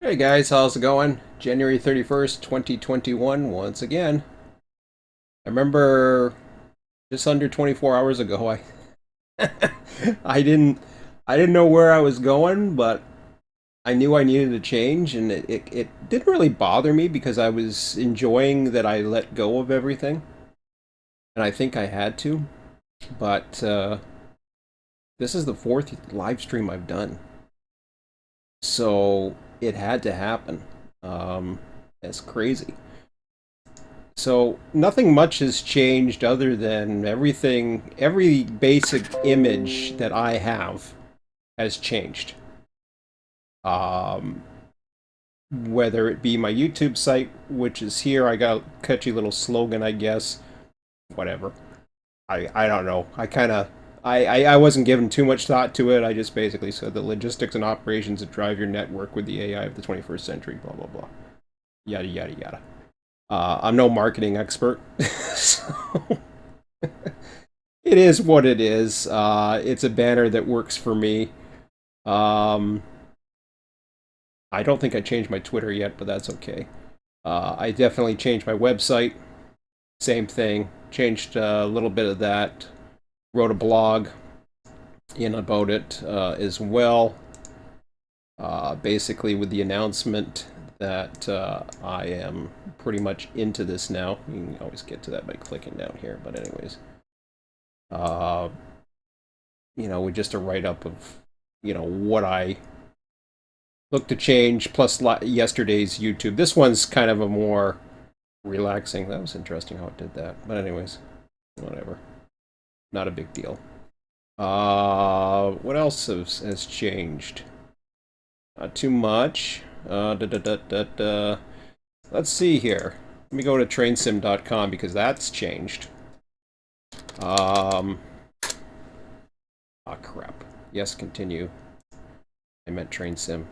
Hey guys, how's it going? January 31st, 2021, once again. I remember just under 24 hours ago I didn't I didn't know where I was going, but I knew I needed a change and it didn't really bother me because I was enjoying that I let go of everything. And I think I had to, but this is the fourth live stream I've done. So it had to happen. It's crazy. So nothing much has changed other than every basic image that I have has changed. Um, whether it be my YouTube site, which is here, I got a catchy little slogan, I guess. Whatever. I don't know. I wasn't giving too much thought to it. I just basically said the logistics and operations that drive your network with the AI of the 21st century, blah blah blah. Yada yada yada. I'm no marketing expert, so it is what it is. It's a banner that works for me. Um, I don't think I changed my Twitter yet, but that's okay. I definitely changed my website. Same thing. Changed a little bit of that. Wrote a blog in about it as well. Basically, with the announcement that I am pretty much into this now. You can always get to that by clicking down here. But anyways, uh, with just a write up of what I look to change plus yesterday's YouTube. This one's kind of a more relaxing. That was interesting how it did that. But anyways, whatever. Not a big deal. What else has changed? Not too much. Da, da, da, da, da. Let's see here. Let me go to trainsim.com because that's changed. Ah, crap. Yes, continue. I meant trainsim.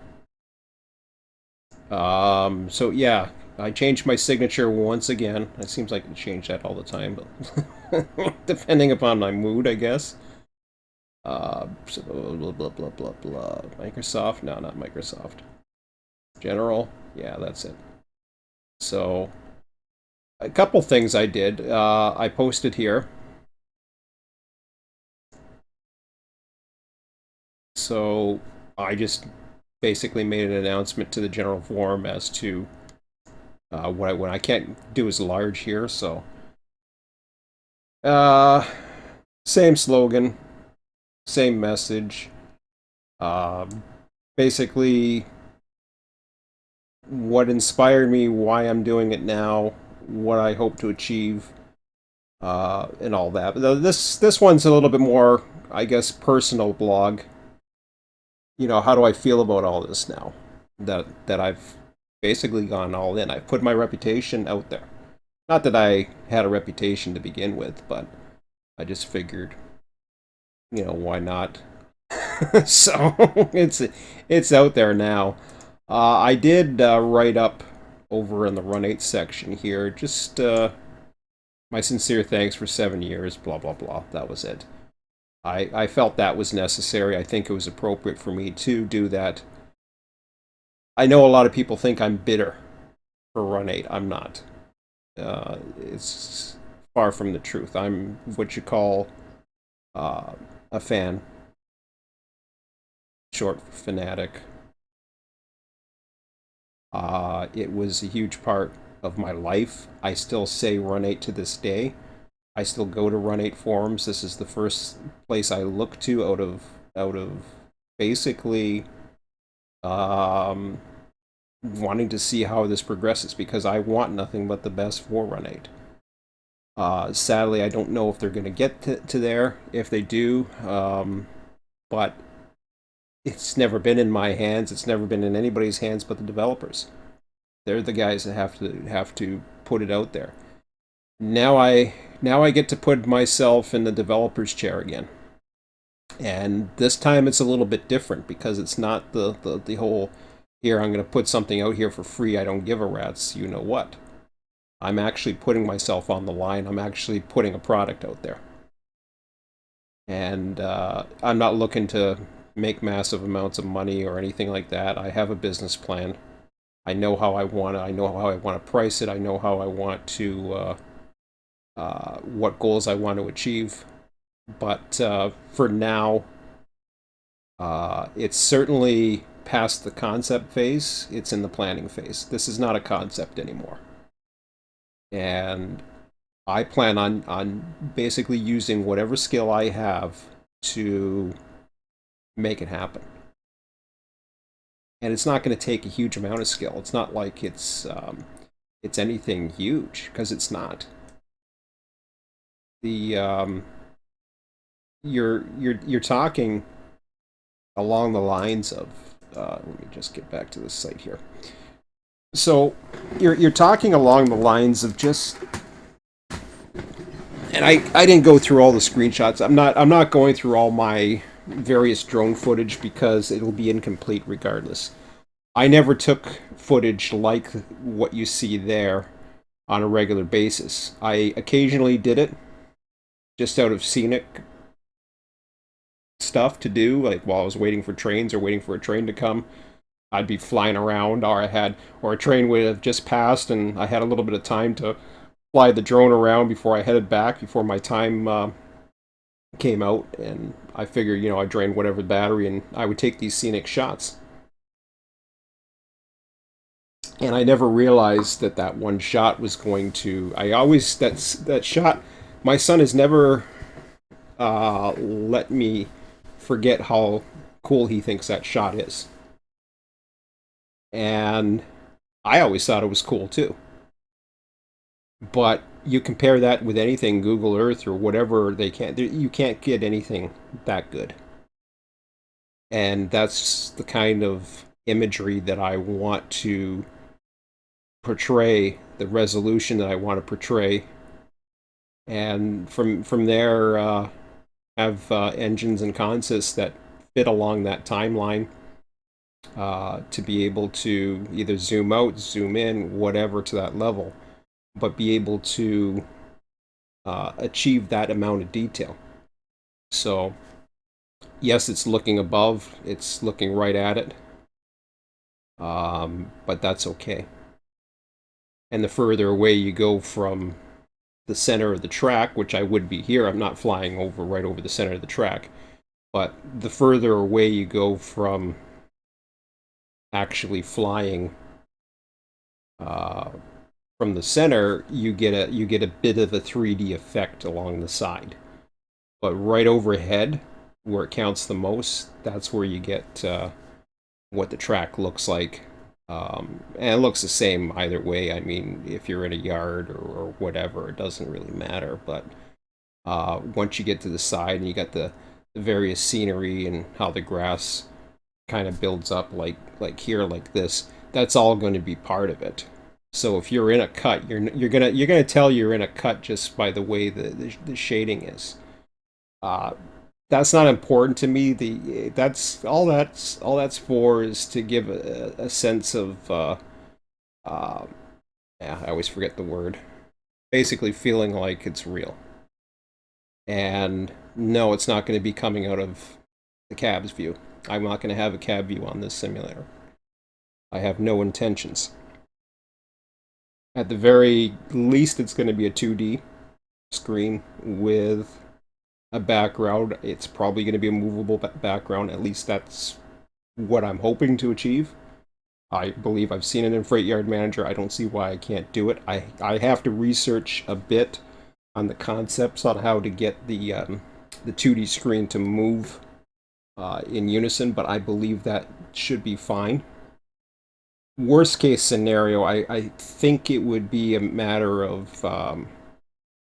So yeah, I changed my signature once again. It seems like I change that all the time, but depending upon my mood, I guess. So blah blah blah blah blah. Microsoft? No, not Microsoft. General? Yeah, that's it. So a couple things I did. I posted here. So I just basically made an announcement to the general forum as to what I can't do is large here. So uh, same slogan, same message. Um, basically, what inspired me, why I'm doing it now, what I hope to achieve, and all that. But this one's a little bit more, I guess, personal blog. How do I feel about all this now? That I've basically gone all in. I put my reputation out there. Not that I had a reputation to begin with, but I just figured, why not? So it's out there now. I did write up over in the Run 8 section here, just my sincere thanks for 7 years, blah, blah, blah. That was it. I felt that was necessary. I think it was appropriate for me to do that. I know a lot of people think I'm bitter for Run 8. I'm not. It's far from the truth. I'm what you call a fan, short for fanatic. It was a huge part of my life. I still say Run 8 to this day. I still go to Run 8 forums. This is the first place I look to out of basically um, wanting to see how this progresses because I want nothing but the best for Run 8. Sadly, I don't know if they're going to get to there. If they do, but it's never been in my hands. It's never been in anybody's hands but the developers. They're the guys that have to put it out there. Now I get to put myself in the developer's chair again. And this time it's a little bit different because it's not the whole here I'm going to put something out here for free. I don't give a rat's you know what. I'm actually putting myself on the line. I'm actually putting a product out there. And I'm not looking to make massive amounts of money or anything like that. I have a business plan. I know how I want it. I know how I want to price it. I know how I want to what goals I want to achieve. But for now, it's certainly past the concept phase. It's in the planning phase. This is not a concept anymore. And I plan on basically using whatever skill I have to make it happen. And it's not going to take a huge amount of skill. It's not like it's anything huge because it's not. The you're talking along the lines of let me just get back to this site here. So you're talking along the lines of just, and I didn't go through all the screenshots. I'm not going through all my various drone footage because it'll be incomplete regardless. I never took footage like what you see there on a regular basis. I occasionally did it just out of scenic stuff to do, like while I was waiting for trains or waiting for a train to come. I'd be flying around, or a train would have just passed, and I had a little bit of time to fly the drone around before I headed back, before my time came out, and I figured, I drained whatever battery, and I would take these scenic shots. And I never realized that that one shot was going to. I always that shot. My son has never let me forget how cool he thinks that shot is, and I always thought it was cool too. But you compare that with anything Google Earth or whatever, you can't get anything that good. And that's the kind of imagery that I want to portray, the resolution that I want to portray, and from there have engines and consists that fit along that timeline to be able to either zoom out, zoom in, whatever to that level, but be able to achieve that amount of detail. So yes, it's looking above, it's looking right at it, but that's okay. And the further away you go from the center of the track, which I would be here, I'm not flying over right over the center of the track, but the further away you go from actually flying uh, from the center, you get a bit of a 3D effect along the side. But right overhead, where it counts the most, that's where you get what the track looks like. And it looks the same either way. I mean, if you're in a yard or whatever, it doesn't really matter. But once you get to the side and you got the various scenery and how the grass kind of builds up, like here, like this, that's all going to be part of it. So if you're in a cut, you're gonna tell you're in a cut just by the way the shading is. Uh, that's not important to me. The that's for is to give a sense of uh, yeah, I always forget the word. Basically, feeling like it's real. And no, it's not going to be coming out of the cab's view. I'm not going to have a cab view on this simulator. I have no intentions. At the very least, it's going to be a 2D screen with a background. It's probably going to be a movable background. At least that's what I'm hoping to achieve. I believe I've seen it in Freight Yard Manager. I don't see why I can't do it. I have to research a bit on the concepts on how to get the 2D screen to move in unison, but I believe that should be fine. Worst case scenario, I think it would be a matter of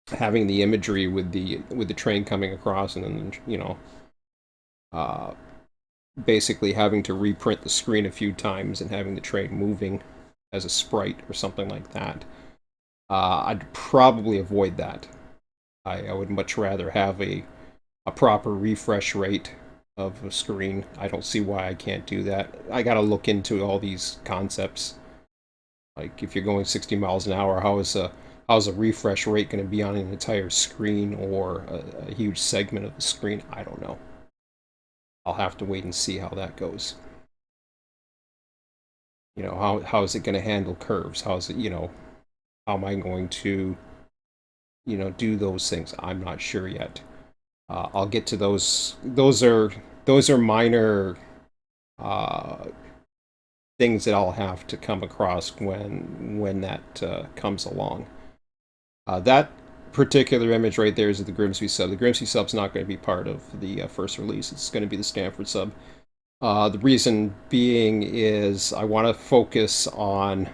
having the imagery with the train coming across, and then uh, basically having to reprint the screen a few times and having the train moving as a sprite or something like that. I'd probably avoid that. I would much rather have a proper refresh rate of a screen. I don't see why I can't do that. I got to look into all these concepts. Like if you're going 60 miles an hour, how's a refresh rate going to be on an entire screen or a huge segment of the screen? I don't know. I'll have to wait and see how that goes. You know, how is it going to handle curves? How is it, how am I going to, do those things? I'm not sure yet. I'll get to those. Those are minor uh, things that I'll have to come across when that comes along. That particular image right there is the Grimsby sub. The Grimsby sub's not going to be part of the first release. It's going to be the Stanford sub. The reason being is I want to focus on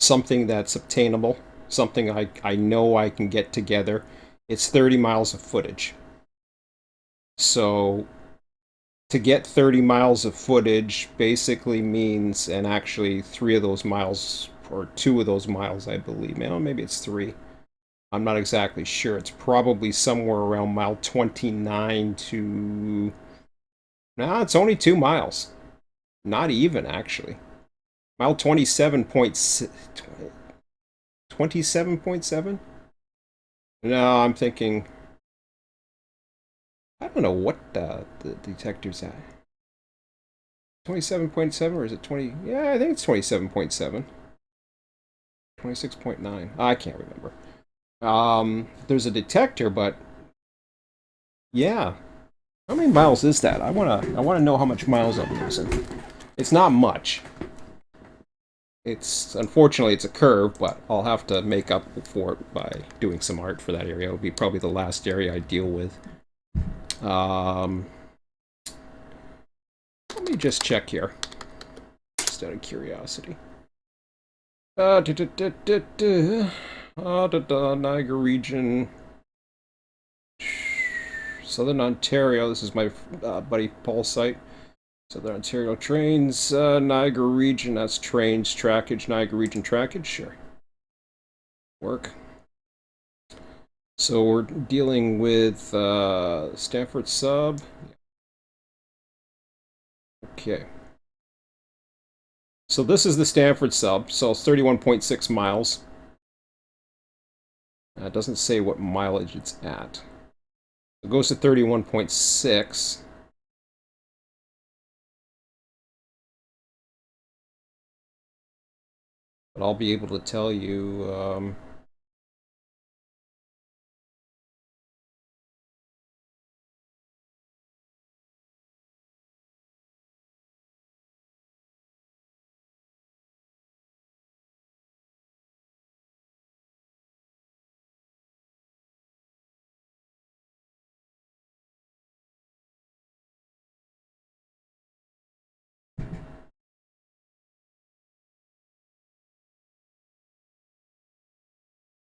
something that's obtainable, something I know I can get together. It's 30 miles of footage. So to get 30 miles of footage basically means, and actually 3 of those miles, or 2 of those miles, I believe, maybe it's 3. I'm not exactly sure. It's probably somewhere around mile 29 to... No, it's only 2 miles. Not even, actually. Mile 27.7? No, I'm thinking... I don't know what the detector's at. 27.7 or is it 20? Yeah, I think it's 27.7. 26.9. I can't remember. There's a detector, but yeah. How many miles is that? I wanna know how much miles I'm losing. It's not much. It's unfortunately it's a curve, but I'll have to make up for it by doing some art for that area. It'll be probably the last area I deal with. Um, Let me just check here, just out of curiosity. Niagara region, Southern Ontario. This is my buddy Paul's site. Southern Ontario trains, Niagara region. That's trains trackage. Niagara region trackage. Sure, work. So we're dealing with Stanford sub. Okay. So this is the Stanford sub. So it's 31.6 miles. It doesn't say what mileage it's at. It goes to 31.6. But I'll be able to tell you...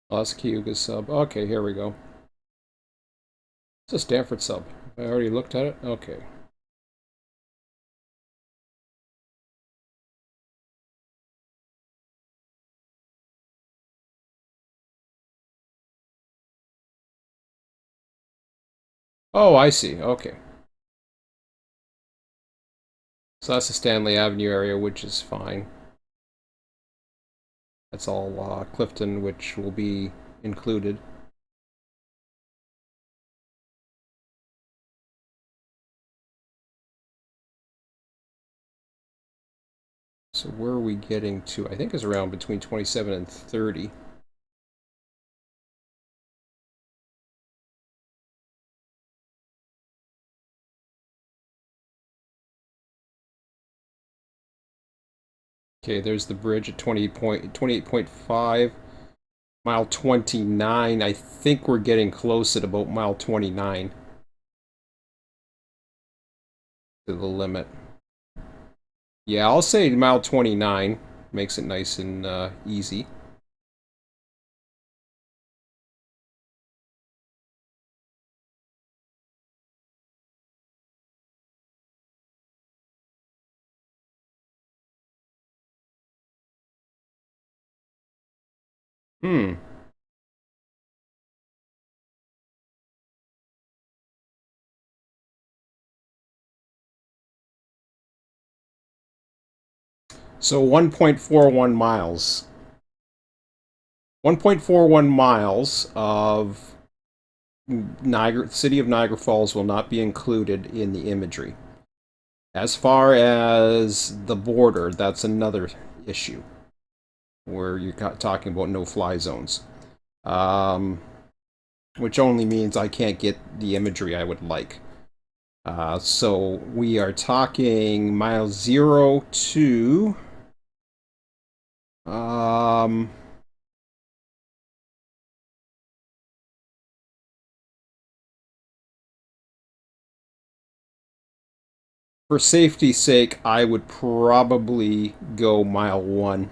Las Cayuga sub. Okay, here we go. It's a Stanford sub. I already looked at it? Okay. Oh, I see. Okay. So that's the Stanley Avenue area, which is fine. That's all Clifton, which will be included. So where are we getting to? I think it's around between 27 and 30. Okay, there's the bridge at 28.5. Mile 29. I think we're getting close at about mile 29 to the limit. Yeah, I'll say mile 29. Makes it nice and easy. Hmm. So 1.41 miles. 1.41 miles of Niagara, City of Niagara Falls will not be included in the imagery. As far as the border, that's another issue where you're talking about no-fly zones, um, which only means I can't get the imagery I would like. So we are talking mile 0 to um, for safety's sake, I would probably go mile 1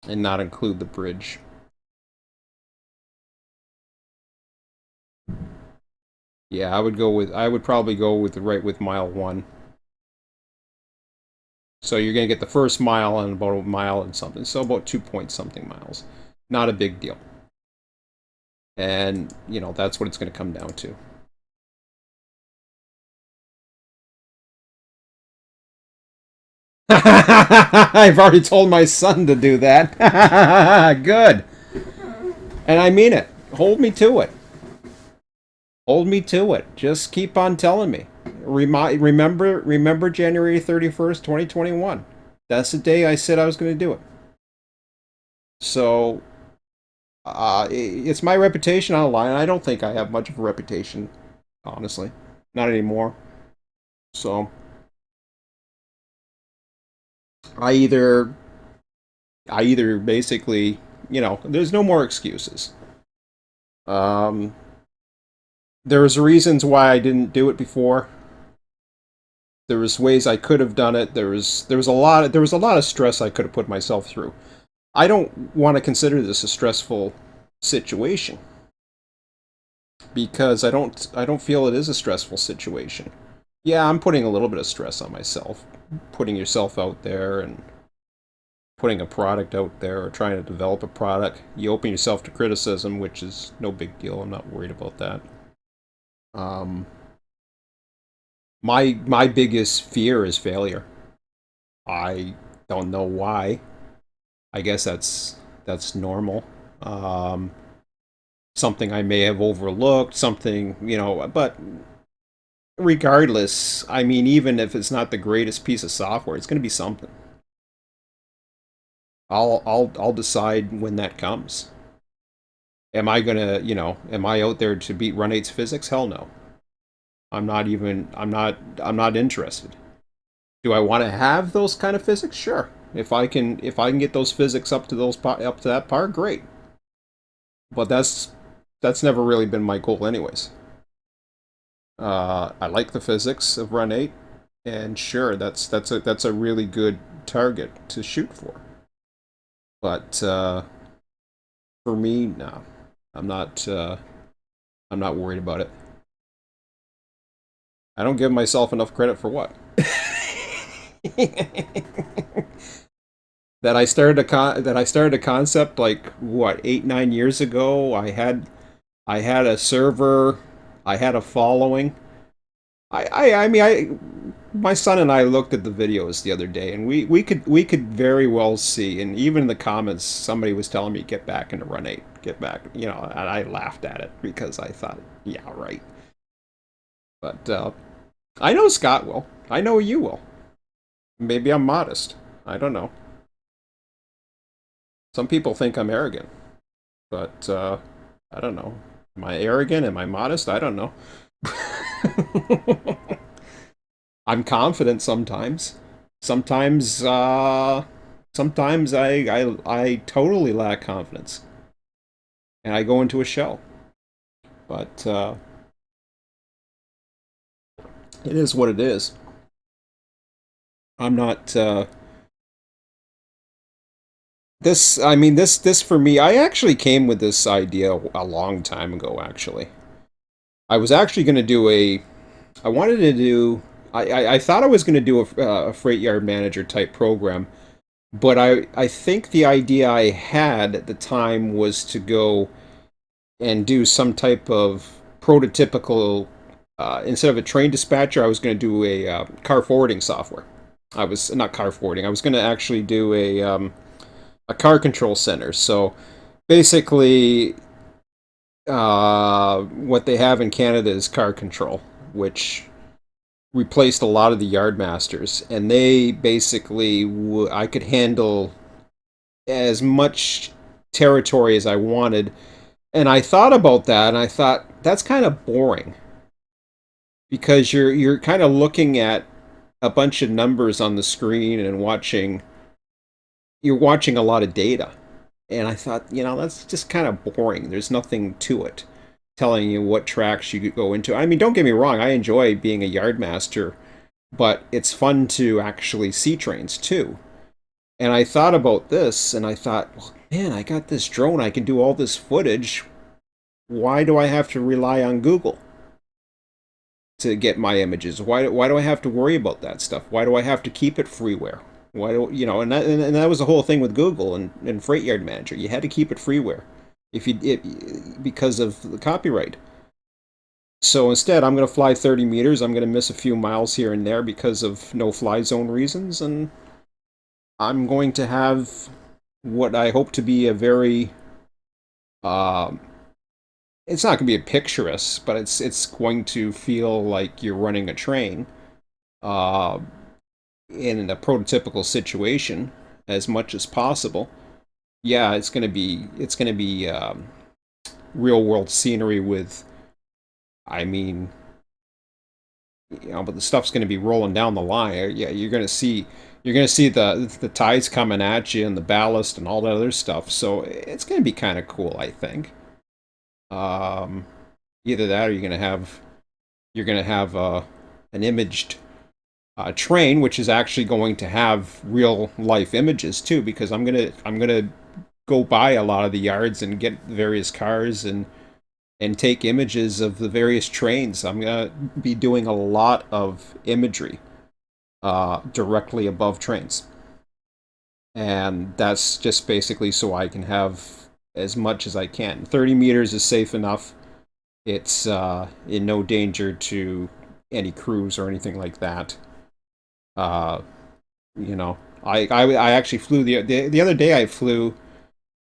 and not include the bridge. Yeah, I would probably go with right with mile 1. So you're going to get the first mile and about a mile and something. So about 2 point something miles. Not a big deal. And, that's what it's going to come down to. I've already told my son to do that. Good. And I mean it. Hold me to it. Hold me to it. Just keep on telling me. Remember January 31st, 2021. That's the day I said I was going to do it. So, it's my reputation on the line. I don't think I have much of a reputation, honestly. Not anymore. So, I either basically, there's no more excuses. Um, there was reasons why I didn't do it before. There was ways I could have done it. There was a lot of stress I could have put myself through. I don't want to consider this a stressful situation because I don't feel it is a stressful situation. Yeah, I'm putting a little bit of stress on myself, putting yourself out there and putting a product out there or trying to develop a product. You open yourself to criticism, which is no big deal. I'm not worried about that. Um, my biggest fear is failure. I don't know why. I guess that's normal. Um, Something I may have overlooked, something, but regardless, I mean, even if it's not the greatest piece of software, it's going to be something. I'll decide when that comes. Am I gonna, am I out there to beat Run 8's physics? Hell no. I'm not interested. Do I want to have those kind of physics? Sure. If I can get those physics up to that par, great. But that's never really been my goal anyways. I like the physics of Run 8, and sure, that's a really good target to shoot for. But for me, no, I'm not. I'm not worried about it. I don't give myself enough credit for what. That I started a concept like what 8 9 years ago. I had a server, I had a following. I mean my son and I looked at the videos the other day, and we could very well see, and even in the comments, somebody was telling me get back into Run 8, get back, and I laughed at it because I thought, yeah, right. But I know Scott will. I know you will. Maybe I'm modest. I don't know. Some people think I'm arrogant, but I don't know. Am I arrogant? Am I modest? I don't know. I'm confident sometimes. Sometimes, sometimes I totally lack confidence, and I go into a shell. But it is what it is. I'm not. This for me. I actually came with this idea a long time ago. Actually, I was actually going to do a. I wanted to do. I thought I was going to do a freight yard manager type program, but I think the idea I had at the time was to go and do some type of prototypical. Instead of a train dispatcher, I was going to do a car forwarding software. I was not car forwarding. I was going to actually do a car control center. So basically, what they have in Canada is car control, which replaced a lot of the yard masters, and they basically I could handle as much territory as I wanted. And I thought about that, and I thought that's kind of boring because you're kind of looking at a bunch of numbers on the screen and you're watching a lot of data. And I thought, that's just kind of boring. There's nothing to it telling you what tracks you could go into. I mean, don't get me wrong, I enjoy being a yardmaster, but it's fun to actually see trains too. And I thought about this and I thought, well, man, I got this drone, I can do all this footage. Why do I have to rely on Google to get my images? Why do I have to worry about that stuff? Why do I have to keep it freeware? Why do and that was the whole thing with Google and Freight Yard Manager. You had to keep it freeware because of the copyright. So instead, I'm going to fly 30 meters. I'm going to miss a few miles here and there because of no fly zone reasons, and I'm going to have what I hope to be a very it's not going to be a picturesque, but it's going to feel like you're running a train uh, in a prototypical situation as much as possible. Yeah, it's going to be real world scenery with, I mean, but the stuff's going to be rolling down the line. Yeah, you're going to see the tides coming at you and the ballast and all that other stuff. So it's going to be kind of cool, I think. Um, Either that or you're going to have an imaged train, which is actually going to have real life images too, because I'm gonna go by a lot of the yards and get various cars and take images of the various trains. I'm gonna be doing a lot of imagery directly above trains, and that's just basically so I can have as much as I can. 30 meters is safe enough. It's in no danger to any crews or anything like that. Uh, I actually flew the other day. I flew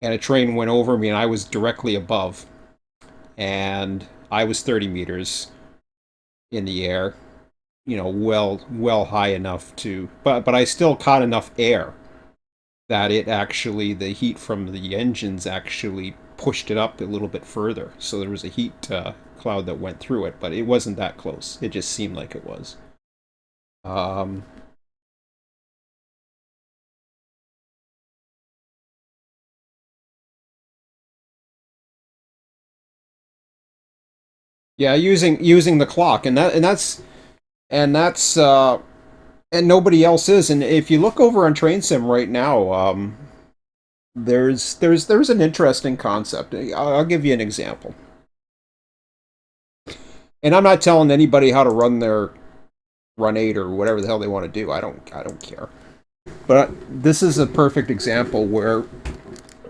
and a train went over me, and I was directly above, and I was 30 meters in the air. Well high enough to, but I still caught enough air that it actually the heat from the engines actually pushed it up a little bit further. So there was a heat cloud that went through it, but it wasn't that close. It just seemed like it was. Um, yeah, using the clock, and that's and nobody else is. And if you look over on Train Sim right now, there's an interesting concept. I'll give you an example. And I'm not telling anybody how to run their Run 8 or whatever the hell they want to do. I don't care. But this is a perfect example where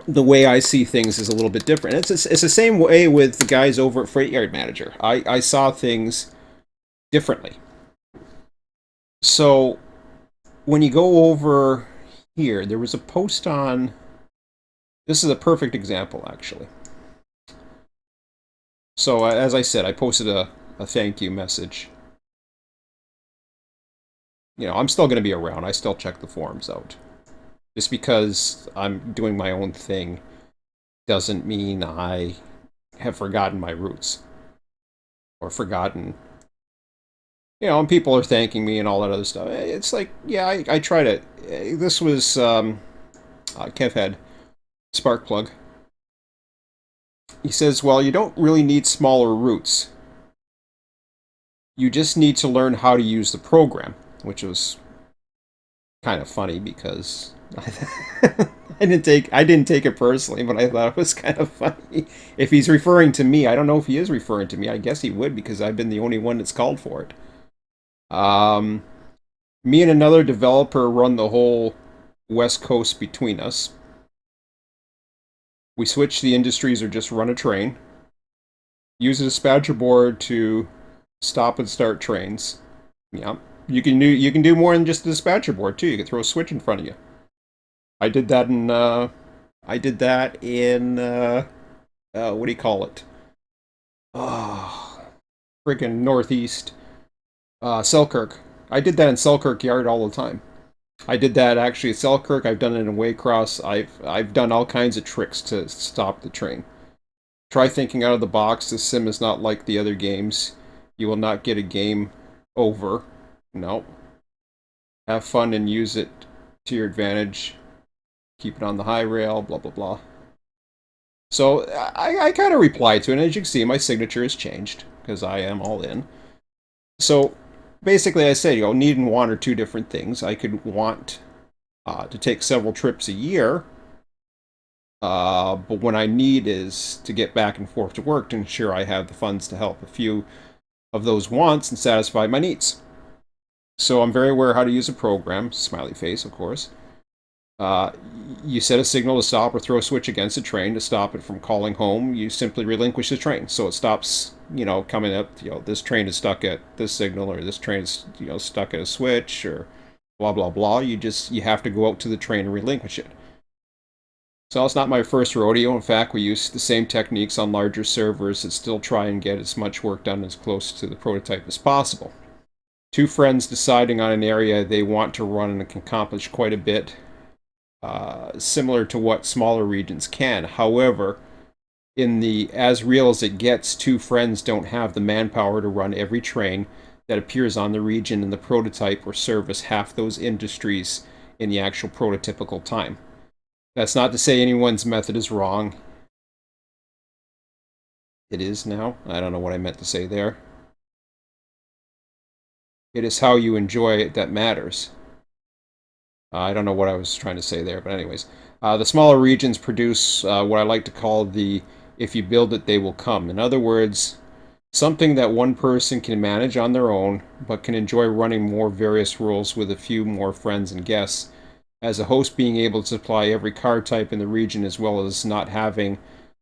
the way I see things is a little bit different. It's the same way with the guys over at Freight Yard Manager. I saw things differently. So when you go over here, there was a post on. This is a perfect example, actually. So as I said, I posted a thank you message. I'm still going to be around. I still check the forums out. Just because I'm doing my own thing doesn't mean I have forgotten my roots or forgotten. And people are thanking me and all that other stuff. It's like, yeah, I try to. This was Kevhead Sparkplug. He says, well, you don't really need smaller roots. You just need to learn how to use the program, which was kind of funny because I didn't take it personally, but I thought it was kind of funny. If he's referring to me, I don't know if he is referring to me. I guess he would because I've been the only one that's called for it. Um, Me and another developer run the whole West Coast between us. We switch the industries or just run a train. Use a dispatcher board to stop and start trains. Yeah. You can do more than just a dispatcher board too. You can throw a switch in front of you. I did that in what do you call it? Oh, freaking Northeast. Selkirk. I did that in Selkirk Yard all the time. I did that actually at Selkirk. I've done it in Waycross. I've done all kinds of tricks to stop the train. Try thinking out of the box. This sim is not like the other games. You will not get a game over. No. Have fun and use it to your advantage. Keep it on the high rail, blah, blah, blah. So I kind of replied to it, and as you can see, my signature has changed because I am all in. So basically, I said, need and want are two different things. I could want to take several trips a year, but what I need is to get back and forth to work to ensure I have the funds to help a few of those wants and satisfy my needs. So I'm very aware how to use a program, smiley face, of course. Uh, you set a signal to stop or throw a switch against a train to stop it from calling home. You simply relinquish the train, so it stops. Coming up. This train is stuck at this signal, or this train is stuck at a switch, or blah blah blah. You have to go out to the train and relinquish it. So it's not my first rodeo. In fact, we use the same techniques on larger servers that still try and get as much work done as close to the prototype as possible. Two friends deciding on an area they want to run and can accomplish quite a bit, similar to what smaller regions can. However, in the as real as it gets, two friends don't have the manpower to run every train that appears on the region in the prototype or service half those industries in the actual prototypical time. That's not to say anyone's method is wrong. It is now. I don't know what I meant to say there. It is how you enjoy it that matters. I don't know what I was trying to say there, but anyways. The smaller regions produce what I like to call the if you build it, they will come. In other words, something that one person can manage on their own, but can enjoy running more various roles with a few more friends and guests. As a host, being able to supply every car type in the region, as well as not having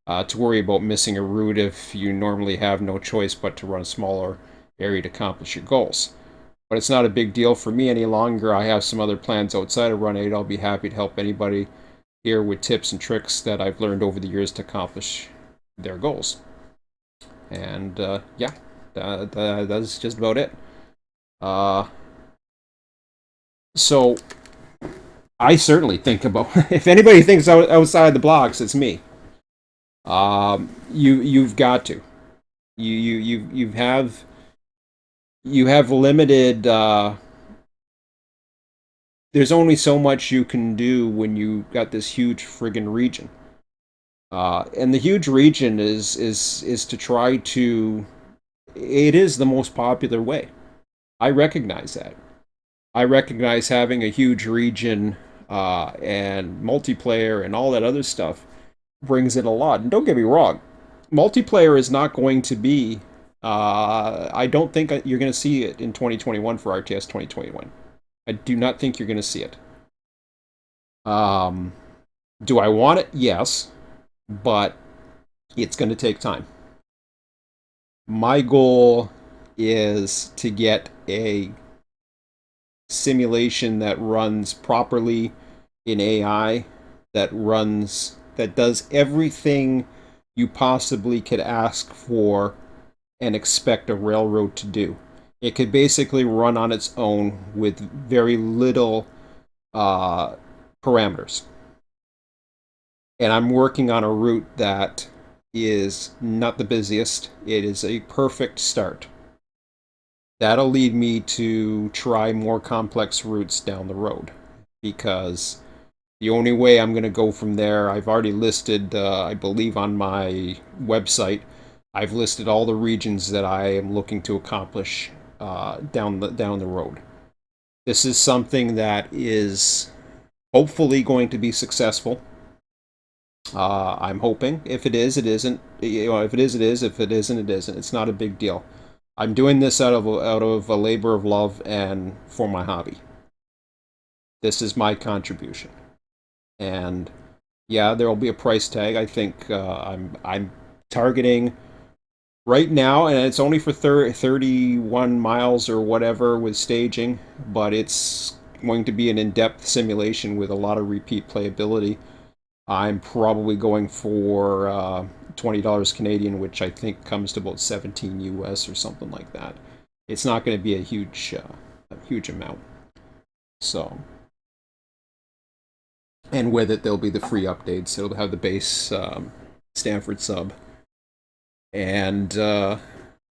to worry about missing a route if you normally have no choice but to run a smaller area to accomplish your goals. But it's not a big deal for me any longer. I have some other plans outside of Run 8. I'll be happy to help anybody here with tips and tricks that I've learned over the years to accomplish their goals. And yeah, that's just about it. So I certainly think about if anybody thinks outside the blocks, it's me. You've got to you have limited. There's only so much you can do when you got this huge friggin' region. And the huge region is to try to. It is the most popular way. I recognize that. I recognize having a huge region and multiplayer and all that other stuff brings in a lot. And don't get me wrong, multiplayer is not going to be. I don't think you're going to see it in 2021 for RTS 2021. I do not think you're going to see it. Um, do I want it? Yes, but it's going to take time. My goal is to get a simulation that runs properly in AI, that does everything you possibly could ask for and expect a railroad to do. It could basically run on its own with very little parameters. And I'm working on a route that is not the busiest. It is a perfect start. That'll lead me to try more complex routes down the road, because the only way I'm going to go from there, I've already listed, I believe on my website, I've listed all the regions that I am looking to accomplish down the road. This is something that is hopefully going to be successful. I'm hoping. If it is, it isn't. If it is, it is. If it isn't, it isn't. It's not a big deal. I'm doing this out of a labor of love and for my hobby. This is my contribution, and yeah, there will be a price tag. I think I'm targeting right now, and it's only for 31 miles or whatever with staging, but it's going to be an in-depth simulation with a lot of repeat playability. I'm probably going for $20 Canadian, which I think comes to about 17 US or something like that. it's not going to be a huge amount. So, and with it, there'll be the free updates. It'll have the base Stanford sub, and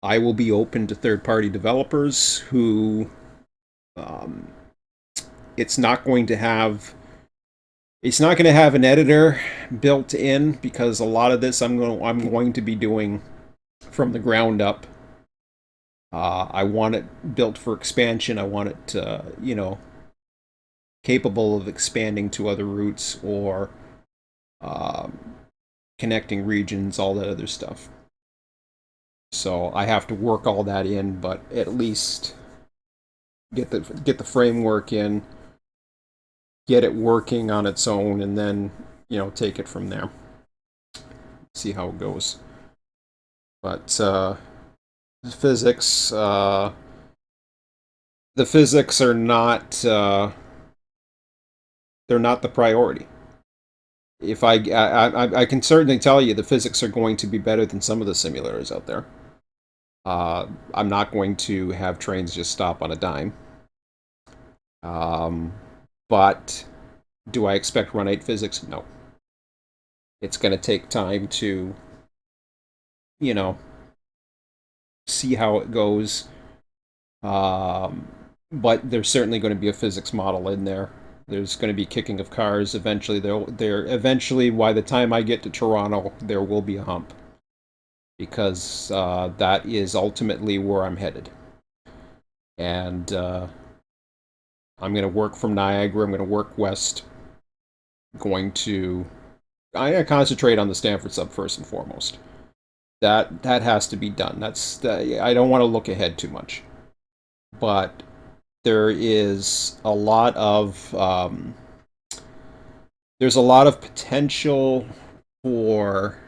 I will be open to third-party developers who um, it's not going to have it's not going to have an editor built in because a lot of this I'm going to be doing from the ground up. I want it built for expansion. I want it capable of expanding to other routes or um, connecting regions, all that other stuff. So I have to work all that in, but at least get the framework in, get it working on its own, and then take it from there. See how it goes. But physics, the physics are not they're not the priority. If I can certainly tell you the physics are going to be better than some of the simulators out there. I'm not going to have trains just stop on a dime. But do I expect Run 8 physics? No. It's going to take time to, you know, see how it goes. But there's certainly going to be a physics model in there. There's going to be kicking of cars. Eventually, eventually, by the time I get to Toronto, there will be a hump because that is ultimately where I'm headed. And I'm going to work from Niagara. I'm going to work west. I'm going to concentrate on the Stanford sub first and foremost. That has to be done. I don't want to look ahead too much, but there is a lot of there's a lot of potential for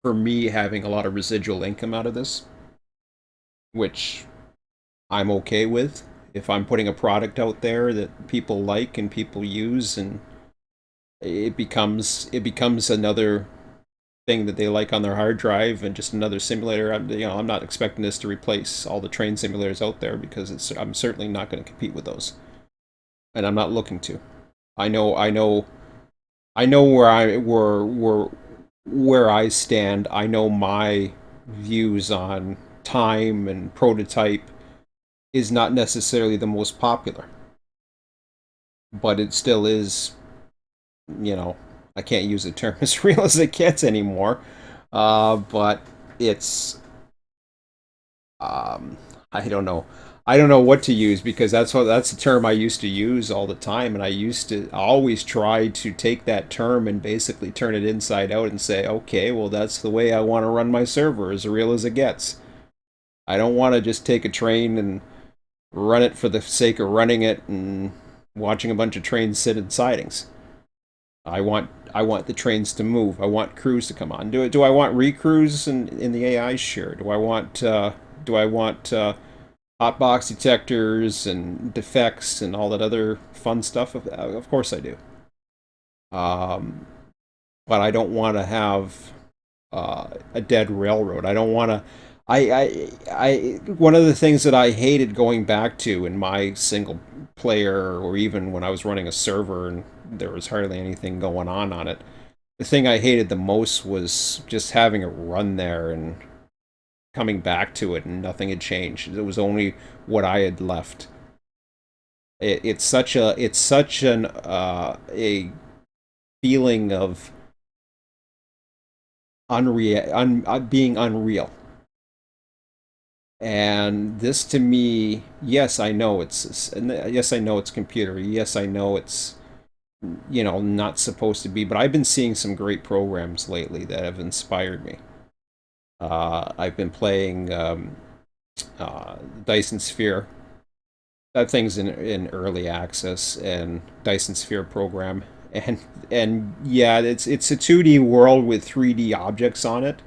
for me having a lot of residual income out of this, which I'm okay with. If I'm putting a product out there that people like and people use, and it becomes another thing that they like on their hard drive and just another simulator. I'm not expecting this to replace all the train simulators out there because I'm certainly not going to compete with those, and I'm not looking to. I know where I stand. I know my views on time and prototype is not necessarily the most popular, but it still is. I can't use the term as real as it gets anymore. But it's um, I don't know. I don't know what to use because that's the term I used to use all the time, and I used to always try to take that term and basically turn it inside out and say, okay, well that's the way I want to run my server, as real as it gets. I don't want to just take a train and run it for the sake of running it and watching a bunch of trains sit in sidings. I want the trains to move. I want crews to come on. Do I want recrews in the AI? Sure. Do I want hotbox detectors and defects and all that other fun stuff? Of course I do. Um, but I don't want to have a dead railroad. I don't want to. One of the things that I hated going back to in my single player, or even when I was running a server and there was hardly anything going on it, the thing I hated the most was just having a run there and coming back to it and nothing had changed. It was only what I had left. It's such an a feeling of being unreal. And this to me, yes, I know yes, I know it's computer. Yes, I know it's not supposed to be, but I've been seeing some great programs lately that have inspired me. I've been playing Dyson Sphere. That thing's in early access, and Dyson Sphere program, and yeah, it's a 2D world with 3D objects on it.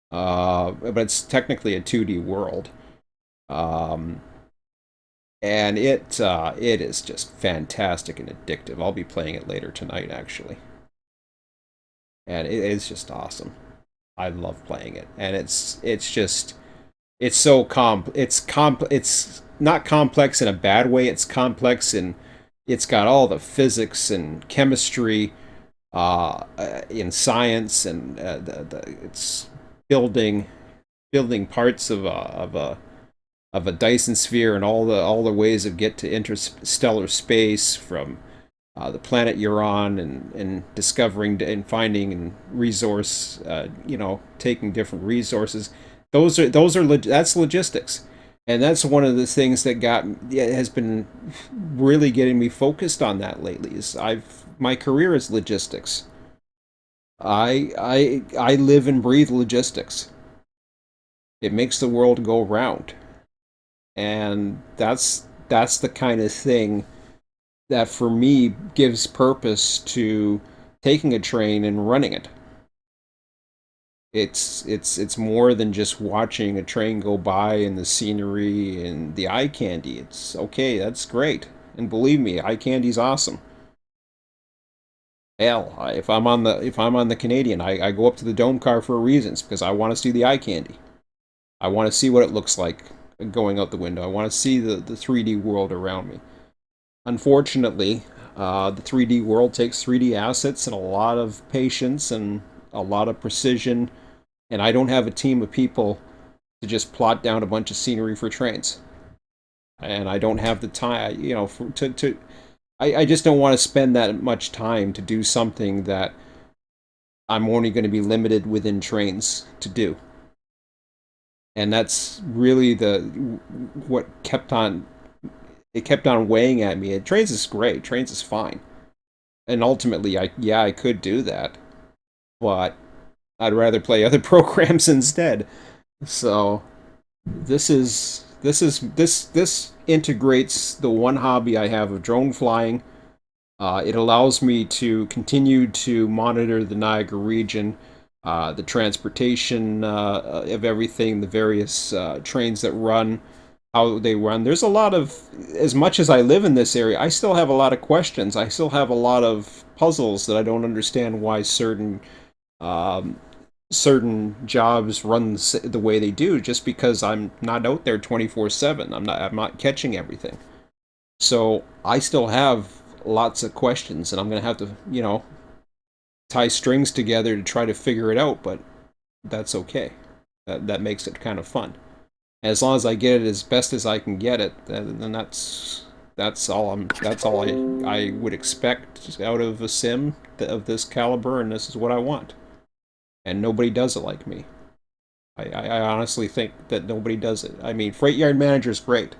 But it's technically a 2D world. Um, and it is just fantastic and addictive. I'll be playing it later tonight, actually, and it's just awesome. I love playing it, and it's just It's so it's not complex in a bad way. It's complex in it's got all the physics and chemistry in science, and it's building building parts of a Dyson sphere, and all the ways of get to interstellar space from the planet you're on, and discovering and finding and resource, taking different resources. That's logistics, and that's one of the things that has been really getting me focused on that lately. Is I've my career is logistics. I live and breathe logistics. It makes the world go round, and that's the kind of thing that for me gives purpose to taking a train and running it. It's more than just watching a train go by and the scenery and the eye candy. It's okay, that's great. And believe me, eye candy's awesome. Hell, if I'm on the Canadian, I go up to the dome car for reasons because I want to see the eye candy. I want to see what it looks like going out the window. I want to see the 3D world around me. Unfortunately, the 3D world takes 3D assets and a lot of patience and a lot of precision, and I don't have a team of people to just plot down a bunch of scenery for trains. And I don't have the time, I just don't want to spend that much time to do something that I'm only going to be limited within trains to do. And that's really the what kept on it kept on weighing at me. And trains is great. Trains is fine. And ultimately, I could do that, but I'd rather play other programs instead. So this integrates the one hobby I have of drone flying. It allows me to continue to monitor the Niagara region, the transportation of everything, the various trains that run, how they run. There's a lot of, as much as I live in this area, I still have a lot of questions. I still have a lot of puzzles that I don't understand why um, certain jobs run the way they do. Just because I'm not out there 24/7, I'm not catching everything. So I still have lots of questions, and I'm gonna have to tie strings together to try to figure it out. But that's okay. That makes it kind of fun. As long as I get it as best as I can get it, then that's all I would expect out of a sim of this caliber, and this is what I want. And nobody does it like me. I honestly think that nobody does it. I mean, Freight Yard Manager is great.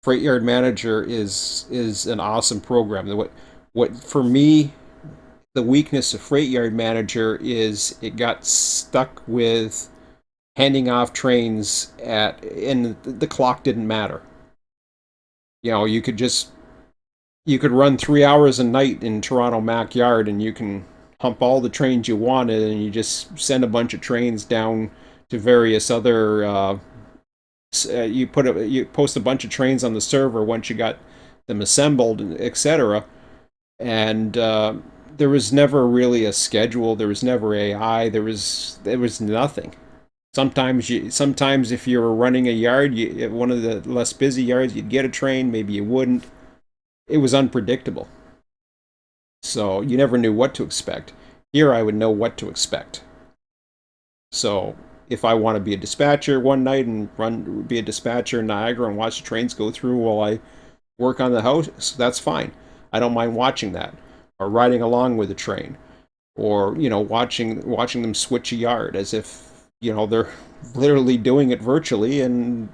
Freight Yard Manager is an awesome program. What for me, the weakness of Freight Yard Manager is it got stuck with handing off trains and the clock didn't matter. You could just you could run 3 hours a night in Toronto Mac Yard, and you can hump all the trains you wanted, and you just send a bunch of trains down to various other. You post a bunch of trains on the server once you got them assembled, etc. And there was never really a schedule. There was never AI. There was nothing. Sometimes if you were running a yard, one of the less busy yards, you'd get a train. Maybe you wouldn't. It was unpredictable. So you never knew what to expect. Here I would know what to expect. So if I want to be a dispatcher one night and be a dispatcher in Niagara and watch the trains go through while I work on the house, that's fine. I don't mind watching that, or riding along with the train, or watching them switch a yard as if they're literally doing it virtually, and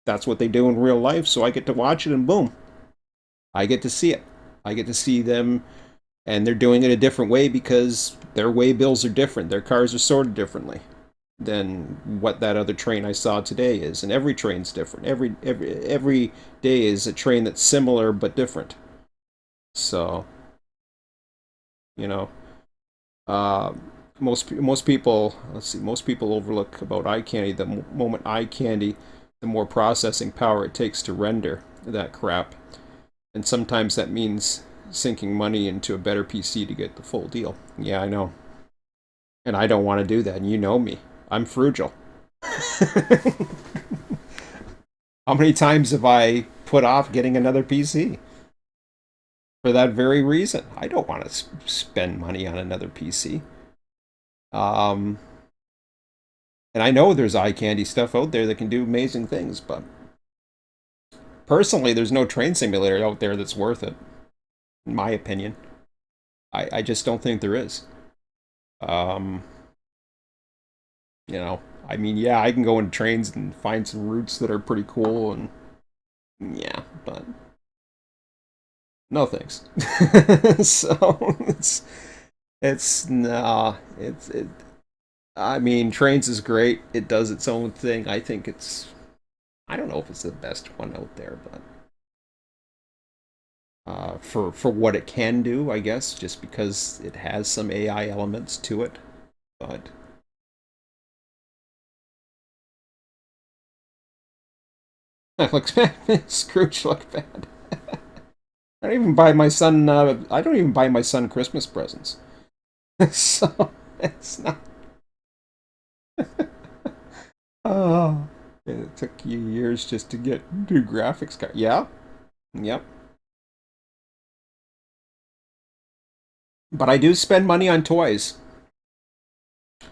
that's what they do in real life. So I get to watch it, and boom, I get to see it. I get to see them, and they're doing it a different way because their way bills are different. Their cars are sorted differently than what that other train I saw today is. And every train's different. Every day is a train that's similar but different. So, you know, uh, most people, let's see, most people overlook about eye candy. The moment eye candy, the more processing power it takes to render that crap. And sometimes that means sinking money into a better PC to get the full deal. Yeah, I know. And I don't want to do that. And you know me. I'm frugal. How many times have I put off getting another PC for that very reason? I don't want to spend money on another PC. Um, and I know there's eye candy stuff out there that can do amazing things, but personally, there's no train simulator out there that's worth it, in my opinion. I just don't think there is. Um, you know, I mean, yeah, I can go into trains and find some routes that are pretty cool, and yeah, but no thanks. So it's nah, it. I mean, trains is great. It does its own thing. I think it's. I don't know if it's the best one out there, but for what it can do, I guess, just because it has some AI elements to it. But it looks bad. Scrooge look bad. I don't even buy my son. I don't even buy my son Christmas presents. So it's not. Oh, it took you years just to get new graphics card. Yeah, yep. But I do spend money on toys.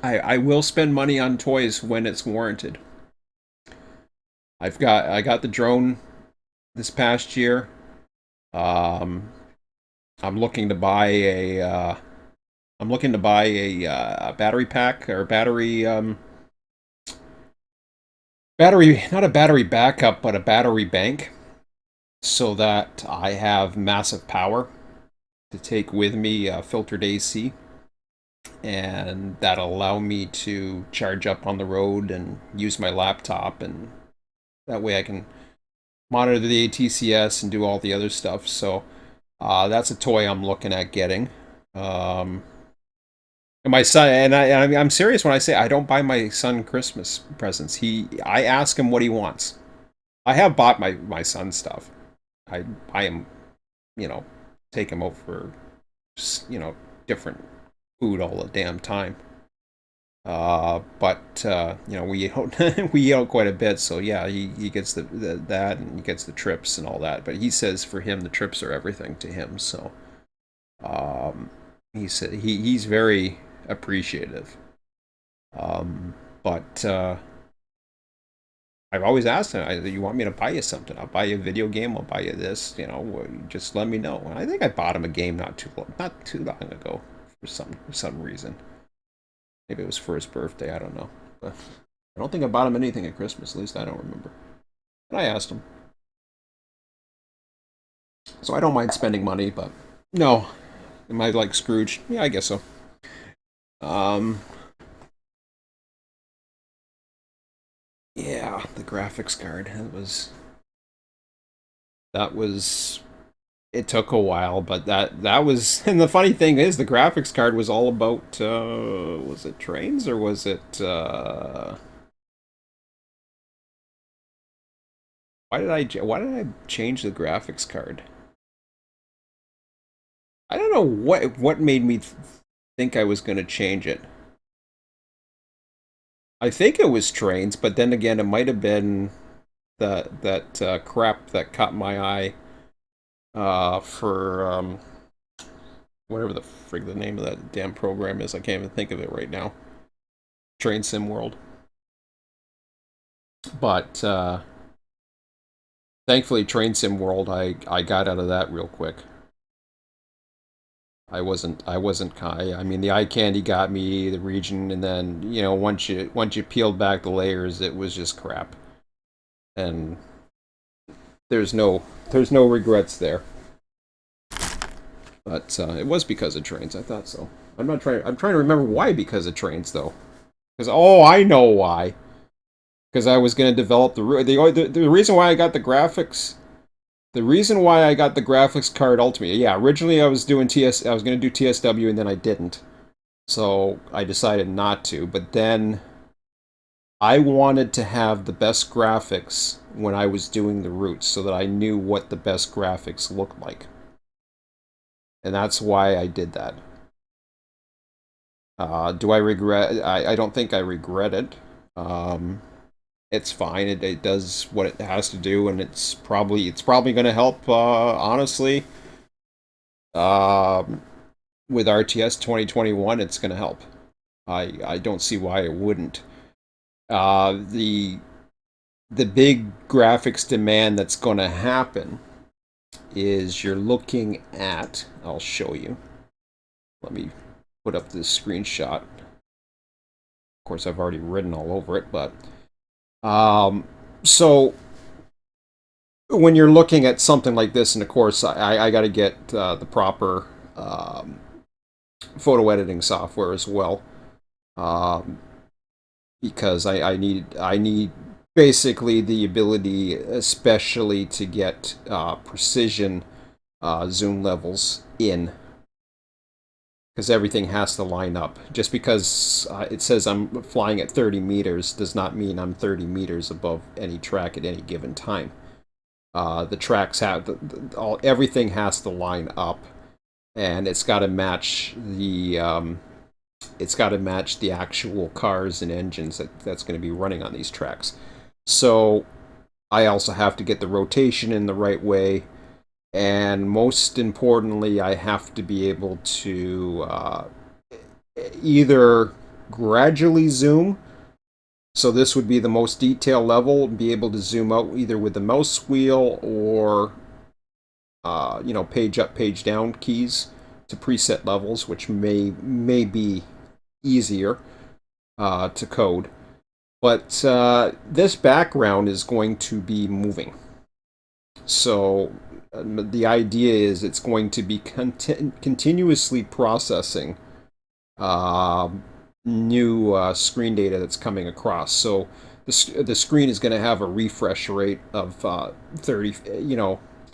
I will spend money on toys when it's warranted. I got the drone this past year. Um, I'm looking to buy a battery pack or battery, not a battery backup, but a battery bank, so that I have massive power to take with me, filtered AC, and that'll allow me to charge up on the road and use my laptop, and that way I can monitor the ATCS and do all the other stuff. So that's a toy I'm looking at getting. Um, and my son, I'm serious when I say I don't buy my son Christmas presents. I ask him what he wants. I have bought my son stuff. I buy him, you know, take him over for, different food all the damn time. But you know, we eat out, we eat out quite a bit, so yeah, he gets that, and he gets the trips and all that. But he says for him the trips are everything to him. So um, he said he's very appreciative. Um, but I've always asked him, "You want me to buy you something? I'll buy you a video game. I'll buy you this. You know, just let me know." And I think I bought him a game not too long ago for some reason. Maybe it was for his birthday. I don't know, but I don't think I bought him anything at Christmas. At least I don't remember. And I asked him, so I don't mind spending money. But no, am I like Scrooge? Yeah, I guess so. Um, yeah, the graphics card. That was it took a while, but that was and the funny thing is the graphics card was all about was it trains or was it why did I change the graphics card? I don't know what made me think I was going to change it. I think it was trains, but then again it might have been that crap that caught my eye for whatever the frig the name of that damn program is. I can't even think of it right now. Train Sim World. But thankfully, Train Sim World, I got out of that real quick. I wasn't I mean, the eye candy got me, the region, and then once you peeled back the layers, it was just crap. And there's no there's no regrets there. But it was because of trains. I thought so. I'm trying to remember why because of trains though. Because I know why. Because I was going to develop the reason why I got the graphics. The reason why I got the graphics card ultimately, yeah, originally I was doing I was going to do TSW and then I didn't. So I decided not to. But then I wanted to have the best graphics when I was doing the routes so that I knew what the best graphics looked like. And that's why I did that. Do I regret? I don't think I regret it. It's fine. It does what it has to do, and it's probably going to help. Honestly, um, with RTS 2021, it's going to help. I don't see why it wouldn't. The big graphics demand that's going to happen is you're looking at. I'll show you. Let me put up this screenshot. Of course, I've already written all over it, but um, so when you're looking at something like this, and of course, I got to get the proper photo editing software as well, um, because I need basically the ability, especially to get precision zoom levels in, because everything has to line up. Just because it says I'm flying at 30 meters does not mean I'm 30 meters above any track at any given time. The tracks have everything has to line up, and it's got to match the actual cars and engines that's going to be running on these tracks. So I also have to get the rotation in the right way, and most importantly, I have to be able to either gradually zoom. So this would be the most detailed level, be able to zoom out either with the mouse wheel or page up, page down keys to preset levels, which may be easier to code. But this background is going to be moving. So the idea is it's going to be continuously processing uh, new screen data that's coming across. So the screen is going to have a refresh rate of 30,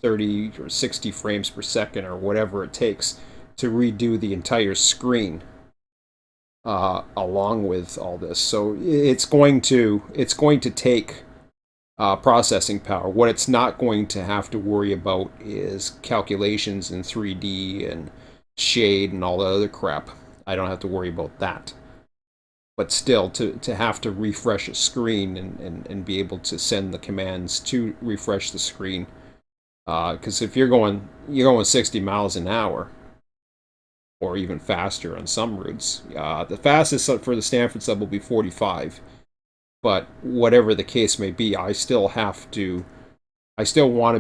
30 or 60 frames per second or whatever it takes to redo the entire screen along with all this. So it's going to take processing power. What it's not going to have to worry about is calculations in 3D and shade and all the other crap. I don't have to worry about that. But still, to have to refresh a screen and be able to send the commands to refresh the screen, because if you're going 60 miles an hour or even faster on some routes, the fastest for the Stanford sub will be 45. But whatever the case may be, I still want to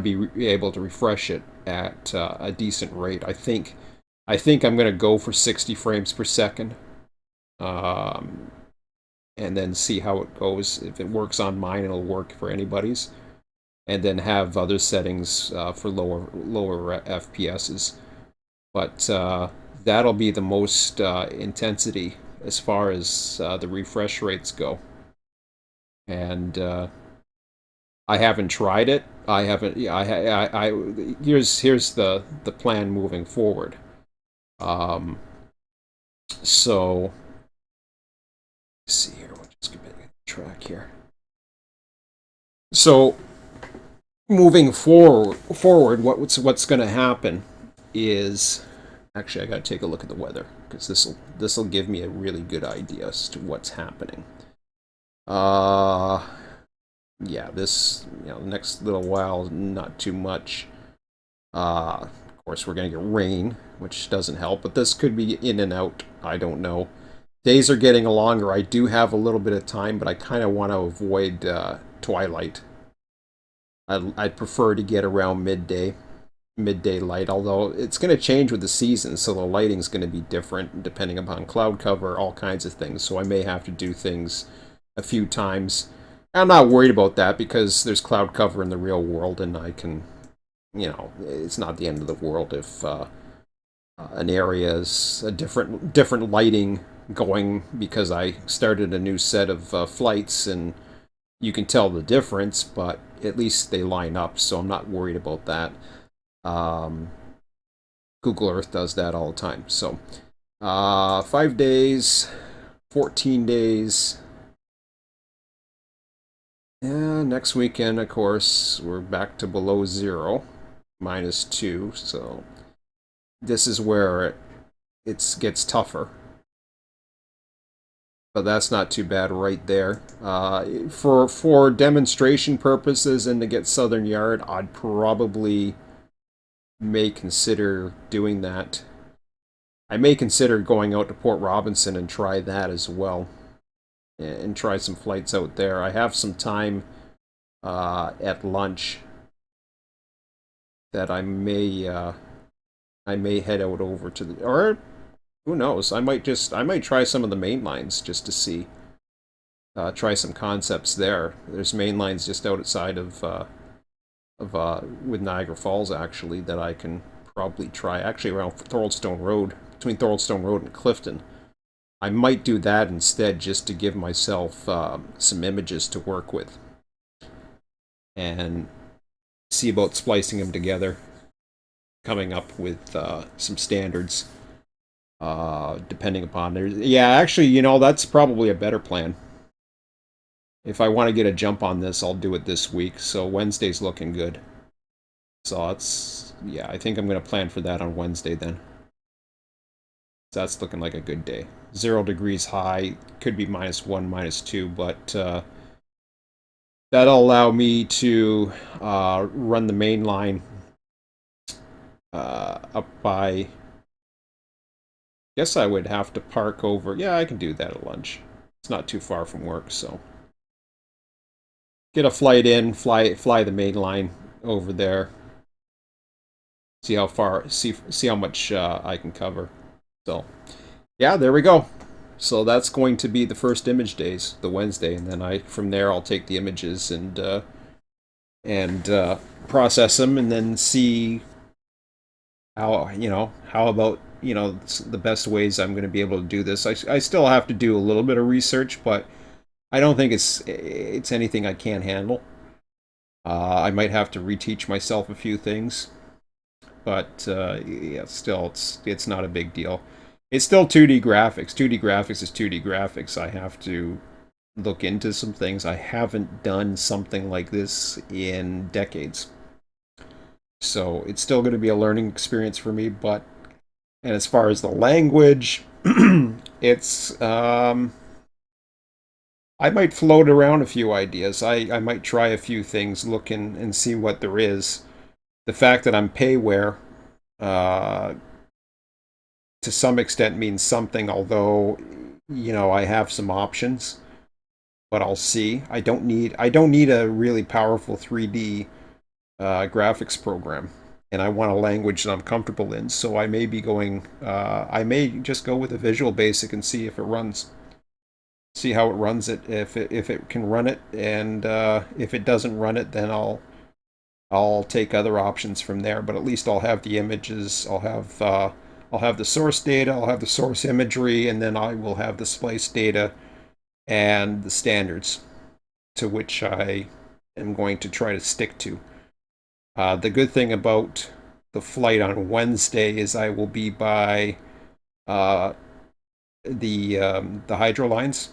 be able to refresh it at a decent rate. I think I'm going to go for 60 frames per second, um, and then see how it goes. If it works on mine, it'll work for anybody's, and then have other settings for lower FPSs. But that'll be the most intensity as far as the refresh rates go. And I haven't tried it. I haven't. Yeah, here's the plan moving forward. Um, so let's see here. We'll just get a track here. So moving forward, what's going to happen is actually I got to take a look at the weather because this will give me a really good idea as to what's happening. Uh, yeah, this next little while, not too much. Of course, we're gonna get rain, which doesn't help, but this could be in and out. I don't know. Days are getting longer. I do have a little bit of time, but I kind of want to avoid twilight. I'd prefer to get around midday light, although it's going to change with the season, so the lighting's going to be different depending upon cloud cover, all kinds of things. So I may have to do things a few times. I'm not worried about that because there's cloud cover in the real world, and I can, it's not the end of the world if an area is a different lighting going because I started a new set of flights, and you can tell the difference, but at least they line up, so I'm not worried about that. Um, Google Earth does that all the time. So 5 days, 14 days. Yeah, next weekend, of course, we're back to below zero, -2. So this is where it gets tougher. But that's not too bad right there. For demonstration purposes and to get Southern Yard, I'd probably may consider doing that. I may consider going out to Port Robinson and try that as well, and try some flights out there. I have some time at lunch that I may head out over to the, or who knows, I might try some of the main lines just to see, try some concepts there. There's main lines just outside of with Niagara Falls actually that I can probably try. Actually, around Thoroldstone Road, between Thoroldstone Road and Clifton. I might do that instead just to give myself some images to work with and see about splicing them together, coming up with some standards depending upon their. Yeah, actually, that's probably a better plan. If I want to get a jump on this, I'll do it this week. So Wednesday's looking good. So yeah, I think I'm going to plan for that on Wednesday then. So that's looking like a good day. 0 degrees high, could be -1, -2, but that'll allow me to run the main line up by. Guess I would have to park over. Yeah, I can do that at lunch. It's not too far from work, so get a flight in, fly the main line over there. See how far, see how much I can cover. So, yeah, there we go. So that's going to be the first image days, the Wednesday, and then from there I'll take the images and process them, and then see how about the best ways I'm going to be able to do this. I still have to do a little bit of research, but I don't think it's anything I can't handle. I might have to reteach myself a few things, but yeah, still it's not a big deal. It's still 2D graphics. 2D graphics is 2D graphics. I have to look into some things. I haven't done something like this in decades. So it's still going to be a learning experience for me, and as far as the language, it's I might float around a few ideas. I might try a few things, look and see what there is. The fact that I'm payware, uh, to some extent means something, although I have some options, but I'll see. I don't need a really powerful 3D graphics program, and I want a language that I'm comfortable in. So I may be going. I may just go with a Visual Basic and see if it runs. See how it runs it. If it can run it, and if it doesn't run it, then I'll take other options from there. But at least I'll have the images. I'll have the source data. I'll have the source imagery, and then I will have the splice data and the standards to which I am going to try to stick to. The good thing about the flight on Wednesday is I will be by uh, the hydro lines,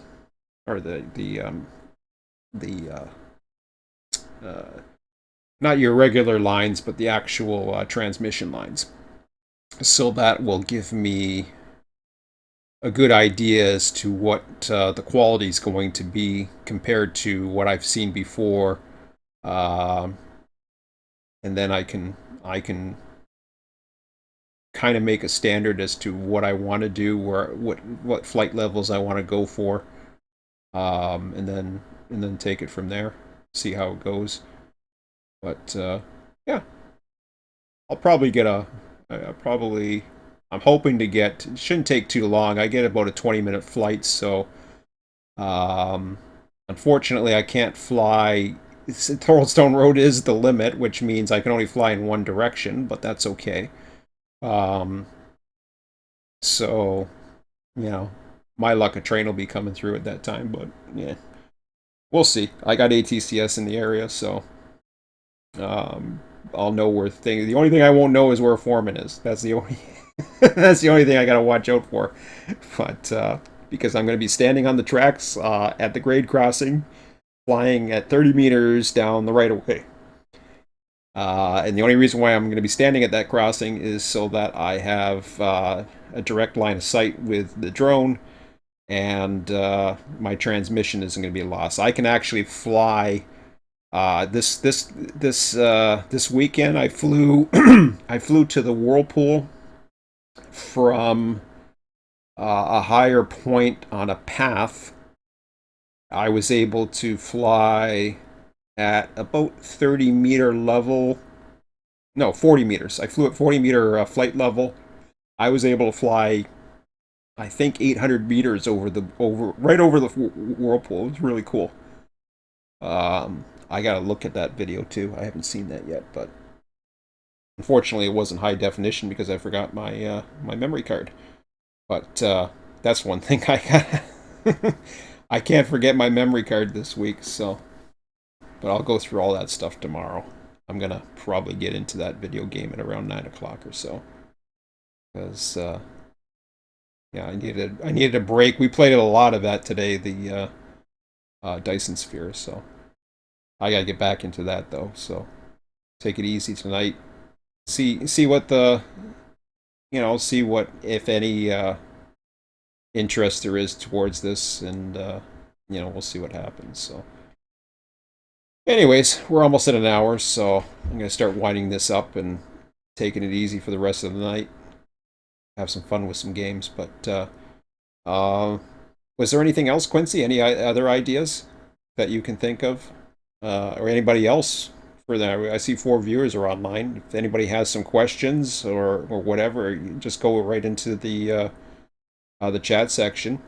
or the not your regular lines, but the actual transmission lines. So that will give me a good idea as to what the quality is going to be compared to what I've seen before. Uh, and then I can kind of make a standard as to what I want to do, where what flight levels I want to go for, and then take it from there. See how it goes. But yeah, I'll probably get probably. I'm hoping to get. It shouldn't take too long. I get about a 20-minute flight, so um, unfortunately I can't fly. Thoroldstone Road is the limit, which means I can only fly in one direction, but that's okay. Um, so, you know, my luck, a train will be coming through at that time, but yeah, we'll see. I got ATCS in the area, so um, I'll know where things. The only thing I won't know is where Foreman is. That's the only. That's the only thing I gotta watch out for. But because I'm gonna be standing on the tracks at the grade crossing, flying at 30 meters down the right of way. And the only reason why I'm going to be standing at that crossing is so that I have a direct line of sight with the drone and my transmission isn't going to be lost. I can actually fly. This weekend, I flew I flew to the whirlpool from a higher point on a path. I was able to fly at about 30-meter level. No, 40 meters. I flew at 40-meter flight level. I was able to fly, I think, 800 meters right over the whirlpool. It was really cool. I gotta look at that video too. I haven't seen that yet, but unfortunately, it wasn't high definition because I forgot my memory card. But that's one thing I got. I can't forget my memory card this week, so. But I'll go through all that stuff tomorrow. I'm gonna probably get into that video game at around 9 o'clock or so, because yeah, I needed a break. We played a lot of that today, the Dyson Sphere, so I gotta get back into that though. So take it easy tonight. See what see what, if any, interest there is towards this, and we'll see what happens. So, anyways, we're almost at an hour, so I'm gonna start winding this up and taking it easy for the rest of the night. Have some fun with some games, but uh, was there anything else, Quincy? Any other ideas that you can think of, or anybody else? For that, I see 4 viewers are online. If anybody has some questions or whatever, you just go right into the chat section,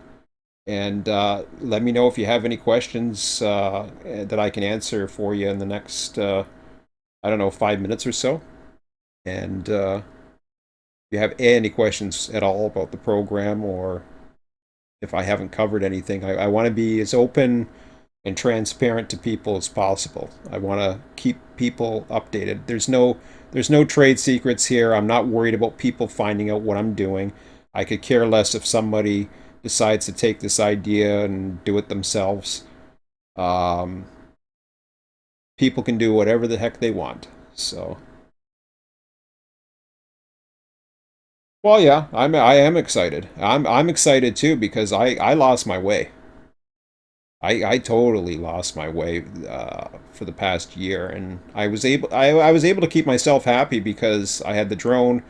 and let me know if you have any questions that I can answer for you in the next I don't know, 5 minutes or so. And if you have any questions at all about the program, or if I haven't covered anything, I want to be as open and transparent to people as possible. I want to keep people updated. There's no trade secrets here. I'm not worried about people finding out what I'm doing. I could care less if somebody decides to take this idea and do it themselves. Um, People can do whatever the heck they want. So, well, yeah, I am excited. I'm excited too because I lost my way. I totally lost my way for the past year, and I was able to keep myself happy because I had the drone,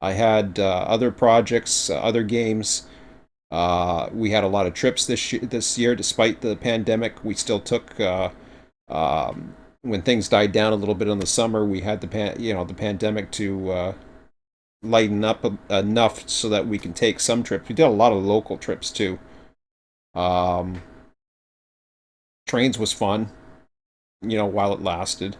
I had other projects, other games. We had a lot of trips this year, despite the pandemic. We still took when things died down a little bit in the summer. We had the pandemic to lighten up enough so that we can take some trips. We did a lot of local trips too. Um, Trains was fun, while it lasted.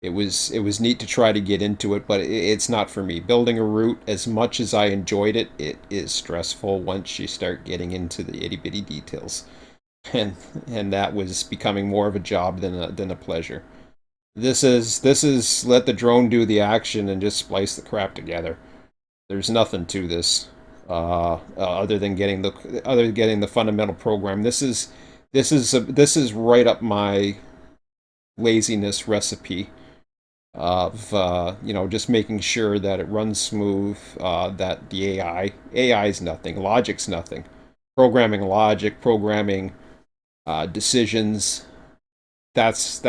It was neat to try to get into it, but it's not for me. Building a route, as much as I enjoyed it, it is stressful once you start getting into the itty bitty details, and that was becoming more of a job than a pleasure. This is let the drone do the action and just splice the crap together. There's nothing to this, other than getting the fundamental program. This is right up my laziness recipe of just making sure that it runs smooth, that the AI is nothing, logic's nothing, programming logic, programming decisions. That's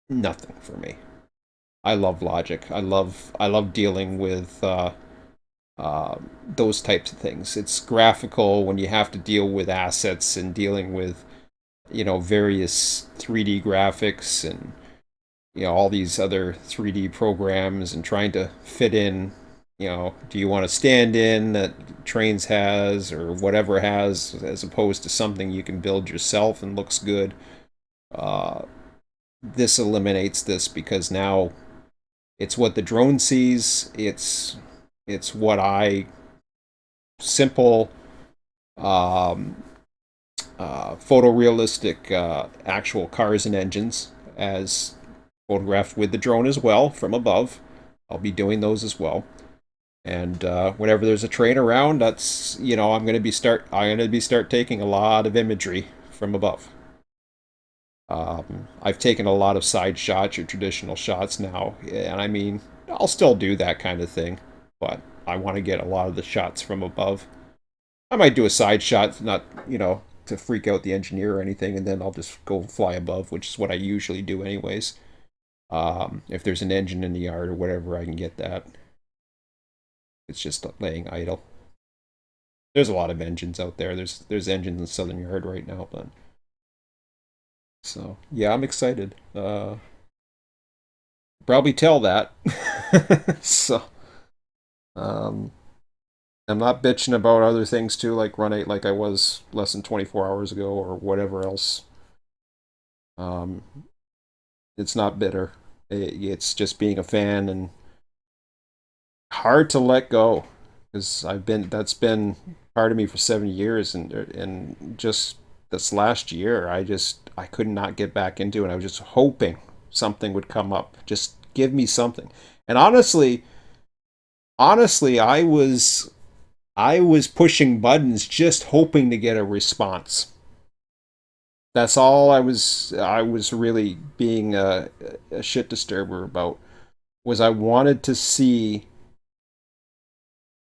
nothing for me. I love logic. I love dealing with those types of things. It's graphical when you have to deal with assets and dealing with various 3D graphics and all these other 3D programs, and trying to fit in, do you want to stand in that Trains has or whatever has, as opposed to something you can build yourself and looks good. Uh, this eliminates this because now it's what the drone sees. It's what I simple, um, photorealistic actual cars and engines as photographed with the drone as well from above. I'll be doing those as well. And whenever there's a train around, that's I'm gonna be start taking a lot of imagery from above. I've taken a lot of side shots or traditional shots now, and I mean, I'll still do that kind of thing, but I want to get a lot of the shots from above. I might do a side shot, not, to freak out the engineer or anything, and then I'll just go fly above, which is what I usually do anyways. If there's an engine in the yard or whatever, I can get that. It's just laying idle. There's a lot of engines out there. There's engines in Southern Yard right now, but so yeah, I'm excited. Probably tell that. So um, I'm not bitching about other things too, like Run 8, like I was less than 24 hours ago or whatever else. Um, it's not bitter. It's just being a fan and hard to let go because that's been part of me for 7 years, and just this last year I could not get back into it. I was just hoping something would come up. Just give me something. And honestly, I was pushing buttons just hoping to get a response. That's all I was really being a shit disturber about, was I wanted to see,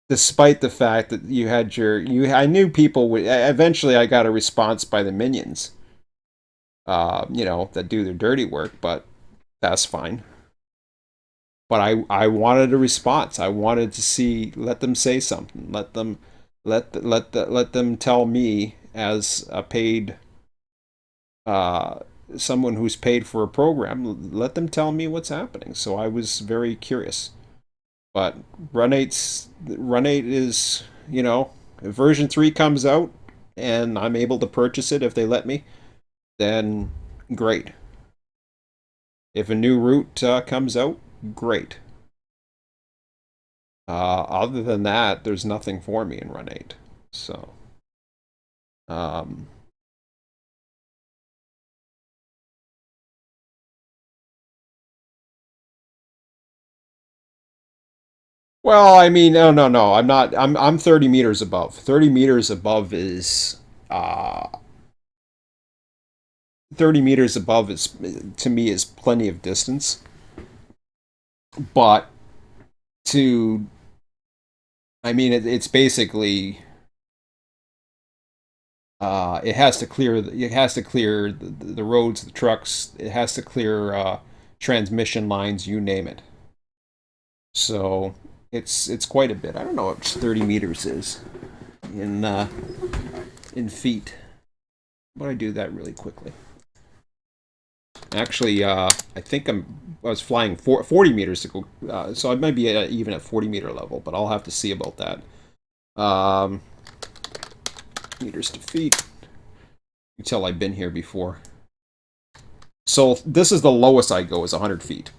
despite the fact that you had I knew people would eventually. I got a response by the minions, that do their dirty work, but that's fine. But I wanted a response. I wanted to see, let them say something. Let them tell me, as a paid, uh someone who's paid for a program, let them tell me what's happening. So I was very curious. But Run 8 is, if version 3 comes out and I'm able to purchase it if they let me, then great. If a new route comes out, great. Other than that, there's nothing for me in Run 8. So, um, well, I mean, no, no, no. I'm not. I'm 30 meters above. 30 meters above is 30 meters above is, to me, is plenty of distance. But to I mean, it's basically, it has to clear the roads, the trucks. It has to clear transmission lines, you name it. So it's quite a bit. I don't know what 30 meters is in in feet, but I do that really quickly. Actually, I think I was flying 40 meters to go, so I might be even at 40-meter level, but I'll have to see about that. Um, Meters to feet. You can tell I've been here before. So this is the lowest I go, is 100 feet.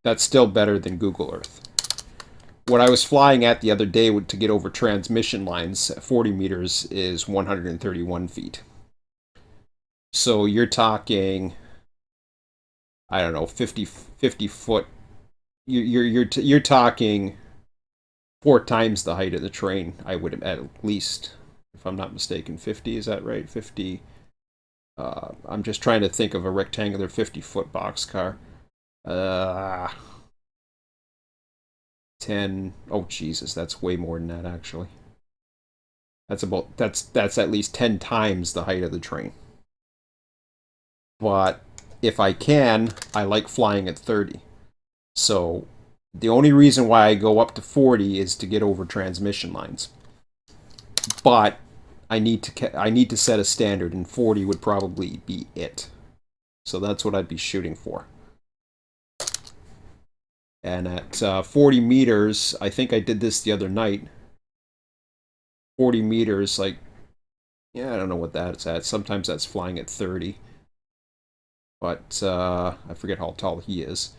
That's still better than Google Earth. What I was flying at the other day to get over transmission lines at 40 meters is 131 feet. So you're talking, I don't know, 50 foot. You're talking 4 times the height of the train. I would, at least, if I'm not mistaken. 50, is that right? 50. I'm just trying to think of a rectangular 50-foot boxcar. Uh, 10. Oh Jesus, that's way more than that actually. That's at least 10 times the height of the train. But if I can, I like flying at 30. So the only reason why I go up to 40 is to get over transmission lines. But I need to set a standard, and 40 would probably be it. So that's what I'd be shooting for. And at 40 meters, I think I did this the other night. 40 meters, like, yeah, I don't know what that's at. Sometimes that's flying at 30. But I forget how tall he is.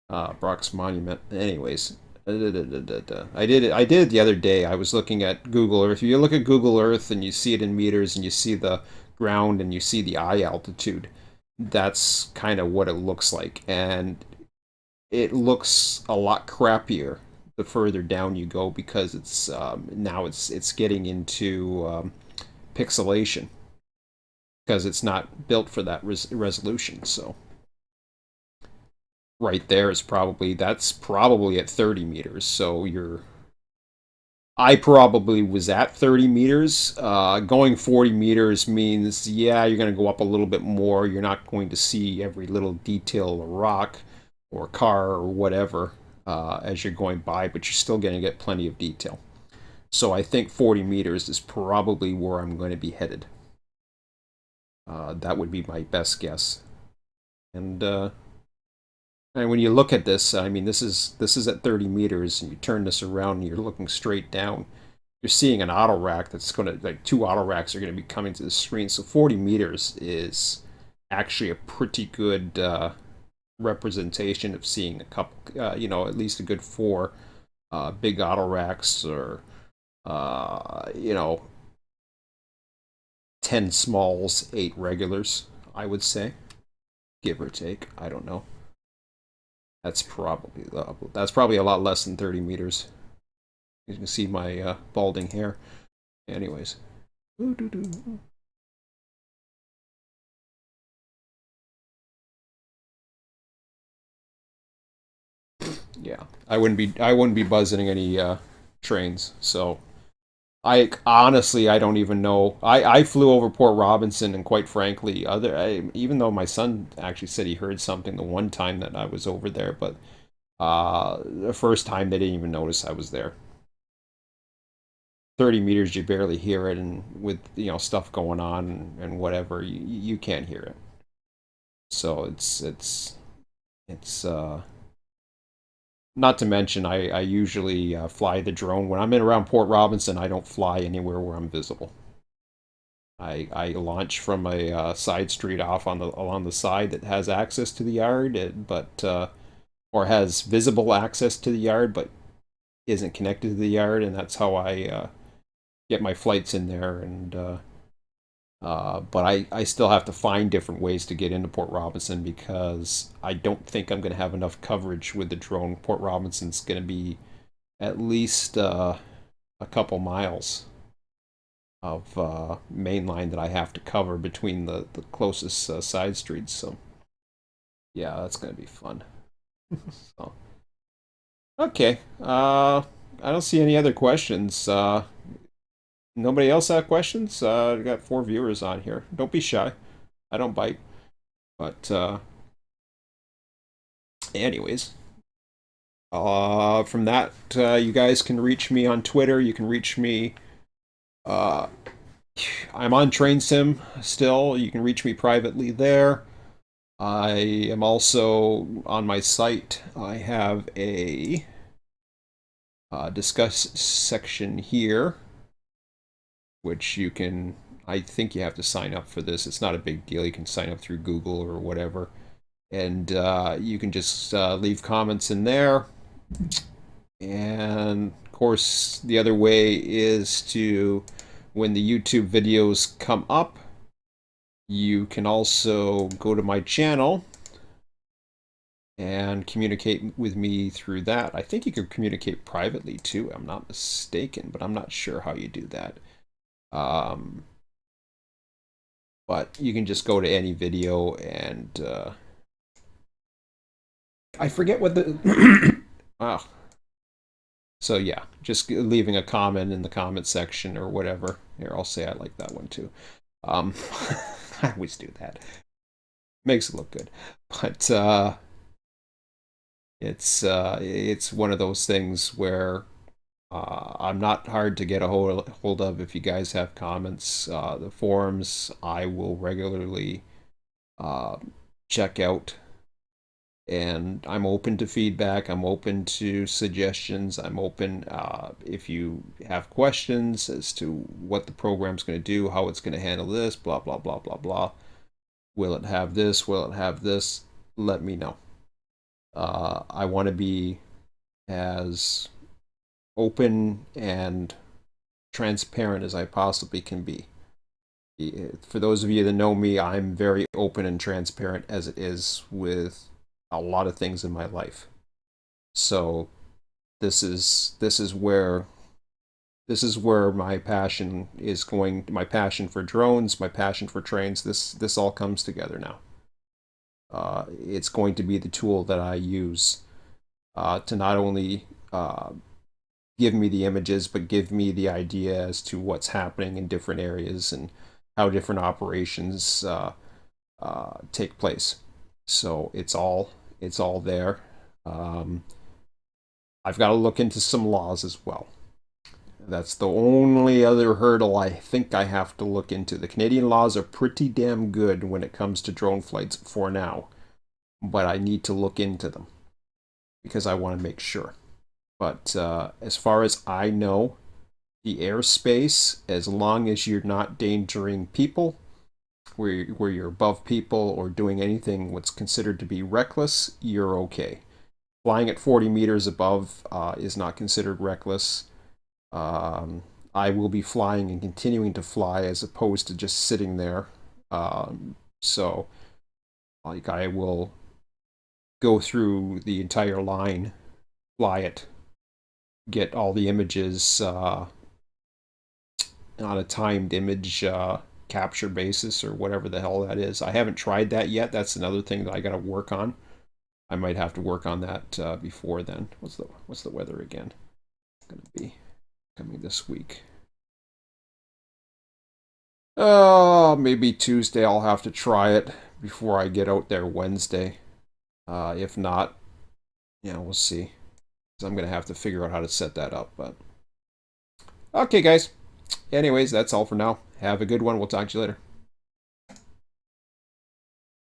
Brock's Monument. Anyways, I did it. I did it the other day. I was looking at Google Earth. If you look at Google Earth and you see it in meters and you see the ground and you see the eye altitude, that's kind of what it looks like. And it looks a lot crappier the further down you go, because now it's getting into pixelation, because it's not built for that resolution. So right there is that's probably at 30 meters. So I probably was at 30 meters. Going 40 meters means, yeah, you're going to go up a little bit more. You're not going to see every little detail of a rock or car or whatever as you're going by, but you're still going to get plenty of detail. So I think 40 meters is probably where I'm going to be headed. That would be my best guess. And when you look at this, I mean, this is at 30 meters, and you turn this around and you're looking straight down. You're seeing an auto rack that's going to, like, two auto racks are going to be coming to the screen. So 40 meters is actually a pretty good representation of seeing a couple, at least a good four big auto racks, or uh, you know 10 smalls, 8 regulars, I would say, give or take. I don't know. That's probably a lot less than 30 meters. You can see my balding hair. Anyways. Yeah, I wouldn't be buzzing any trains. So I don't even know. I flew over Port Robinson, and quite frankly, even though my son actually said he heard something the one time that I was over there, but the first time they didn't even notice I was there. 30 meters, you barely hear it, and with stuff going on and whatever, you can't hear it. So it's not to mention, I usually fly the drone when I'm in around Port Robinson. I don't fly anywhere where I'm visible. I launch from a side street off on the along the side that has access to the yard, but or has visible access to the yard, but isn't connected to the yard, and that's how I get my flights in there. But I still have to find different ways to get into Port Robinson, because I don't think I'm going to have enough coverage with the drone. Port Robinson's going to be at least a couple miles of main line that I have to cover between the closest side streets. So yeah, that's going to be fun. So okay, I don't see any other questions. Nobody else have questions? I got 4 viewers on here. Don't be shy. I don't bite. But anyways, from that, you guys can reach me on Twitter. You can reach me. Uh, I'm on Train Sim still. You can reach me privately there. I am also on my site. I have a discuss section here, which you can. I think you have to sign up for this. It's not a big deal. You can sign up through Google or whatever, and you can just leave comments in there. And of course, the other way is to, when the YouTube videos come up, you can also go to my channel and communicate with me through that. I think you can communicate privately too, I'm not mistaken, but I'm not sure how you do that. Um, but you can just go to any video, and I forget what the wow. So yeah, just leaving a comment in the comment section or whatever. Here, I'll say I like that one too. Um, I always do that. Makes it look good, but it's one of those things where I'm not hard to get a hold of. If you guys have comments, the forums I will regularly uh, check out, and I'm open to feedback. I'm open to suggestions. I'm open if you have questions as to what the program's going to do, how it's going to handle this, blah blah blah blah blah. Will it have this? Will it have this? Let me know. I want to be as open and transparent as I possibly can be. For those of you that know me, I'm very open and transparent as it is with a lot of things in my life. So this is where my passion is going. My passion for drones, my passion for trains. This all comes together now. It's going to be the tool that I use to not only give me the images, but give me the idea as to what's happening in different areas and how different operations take place. So it's all there. Um, I've got to look into some laws as well. That's the only other hurdle I think I have to look into. The Canadian laws are pretty damn good when it comes to drone flights for now, but I need to look into them because I want to make sure. But as far as I know, the airspace, as long as you're not endangering people, where you're above people or doing anything what's considered to be reckless, you're okay. Flying at 40 meters above is not considered reckless. I will be flying and continuing to fly as opposed to just sitting there. So, like, I will go through the entire line, fly it, get all the images on a timed image capture basis or whatever the hell that is. I haven't tried that yet. That's another thing that I got to work on. I might have to work on that before then. What's the weather again? It's gonna be coming this week. Oh, maybe Tuesday I'll have to try it before I get out there Wednesday. If not, yeah, we'll see. So I'm gonna have to figure out how to set that up. But okay, guys. Anyways, that's all for now. Have a good one. We'll talk to you later.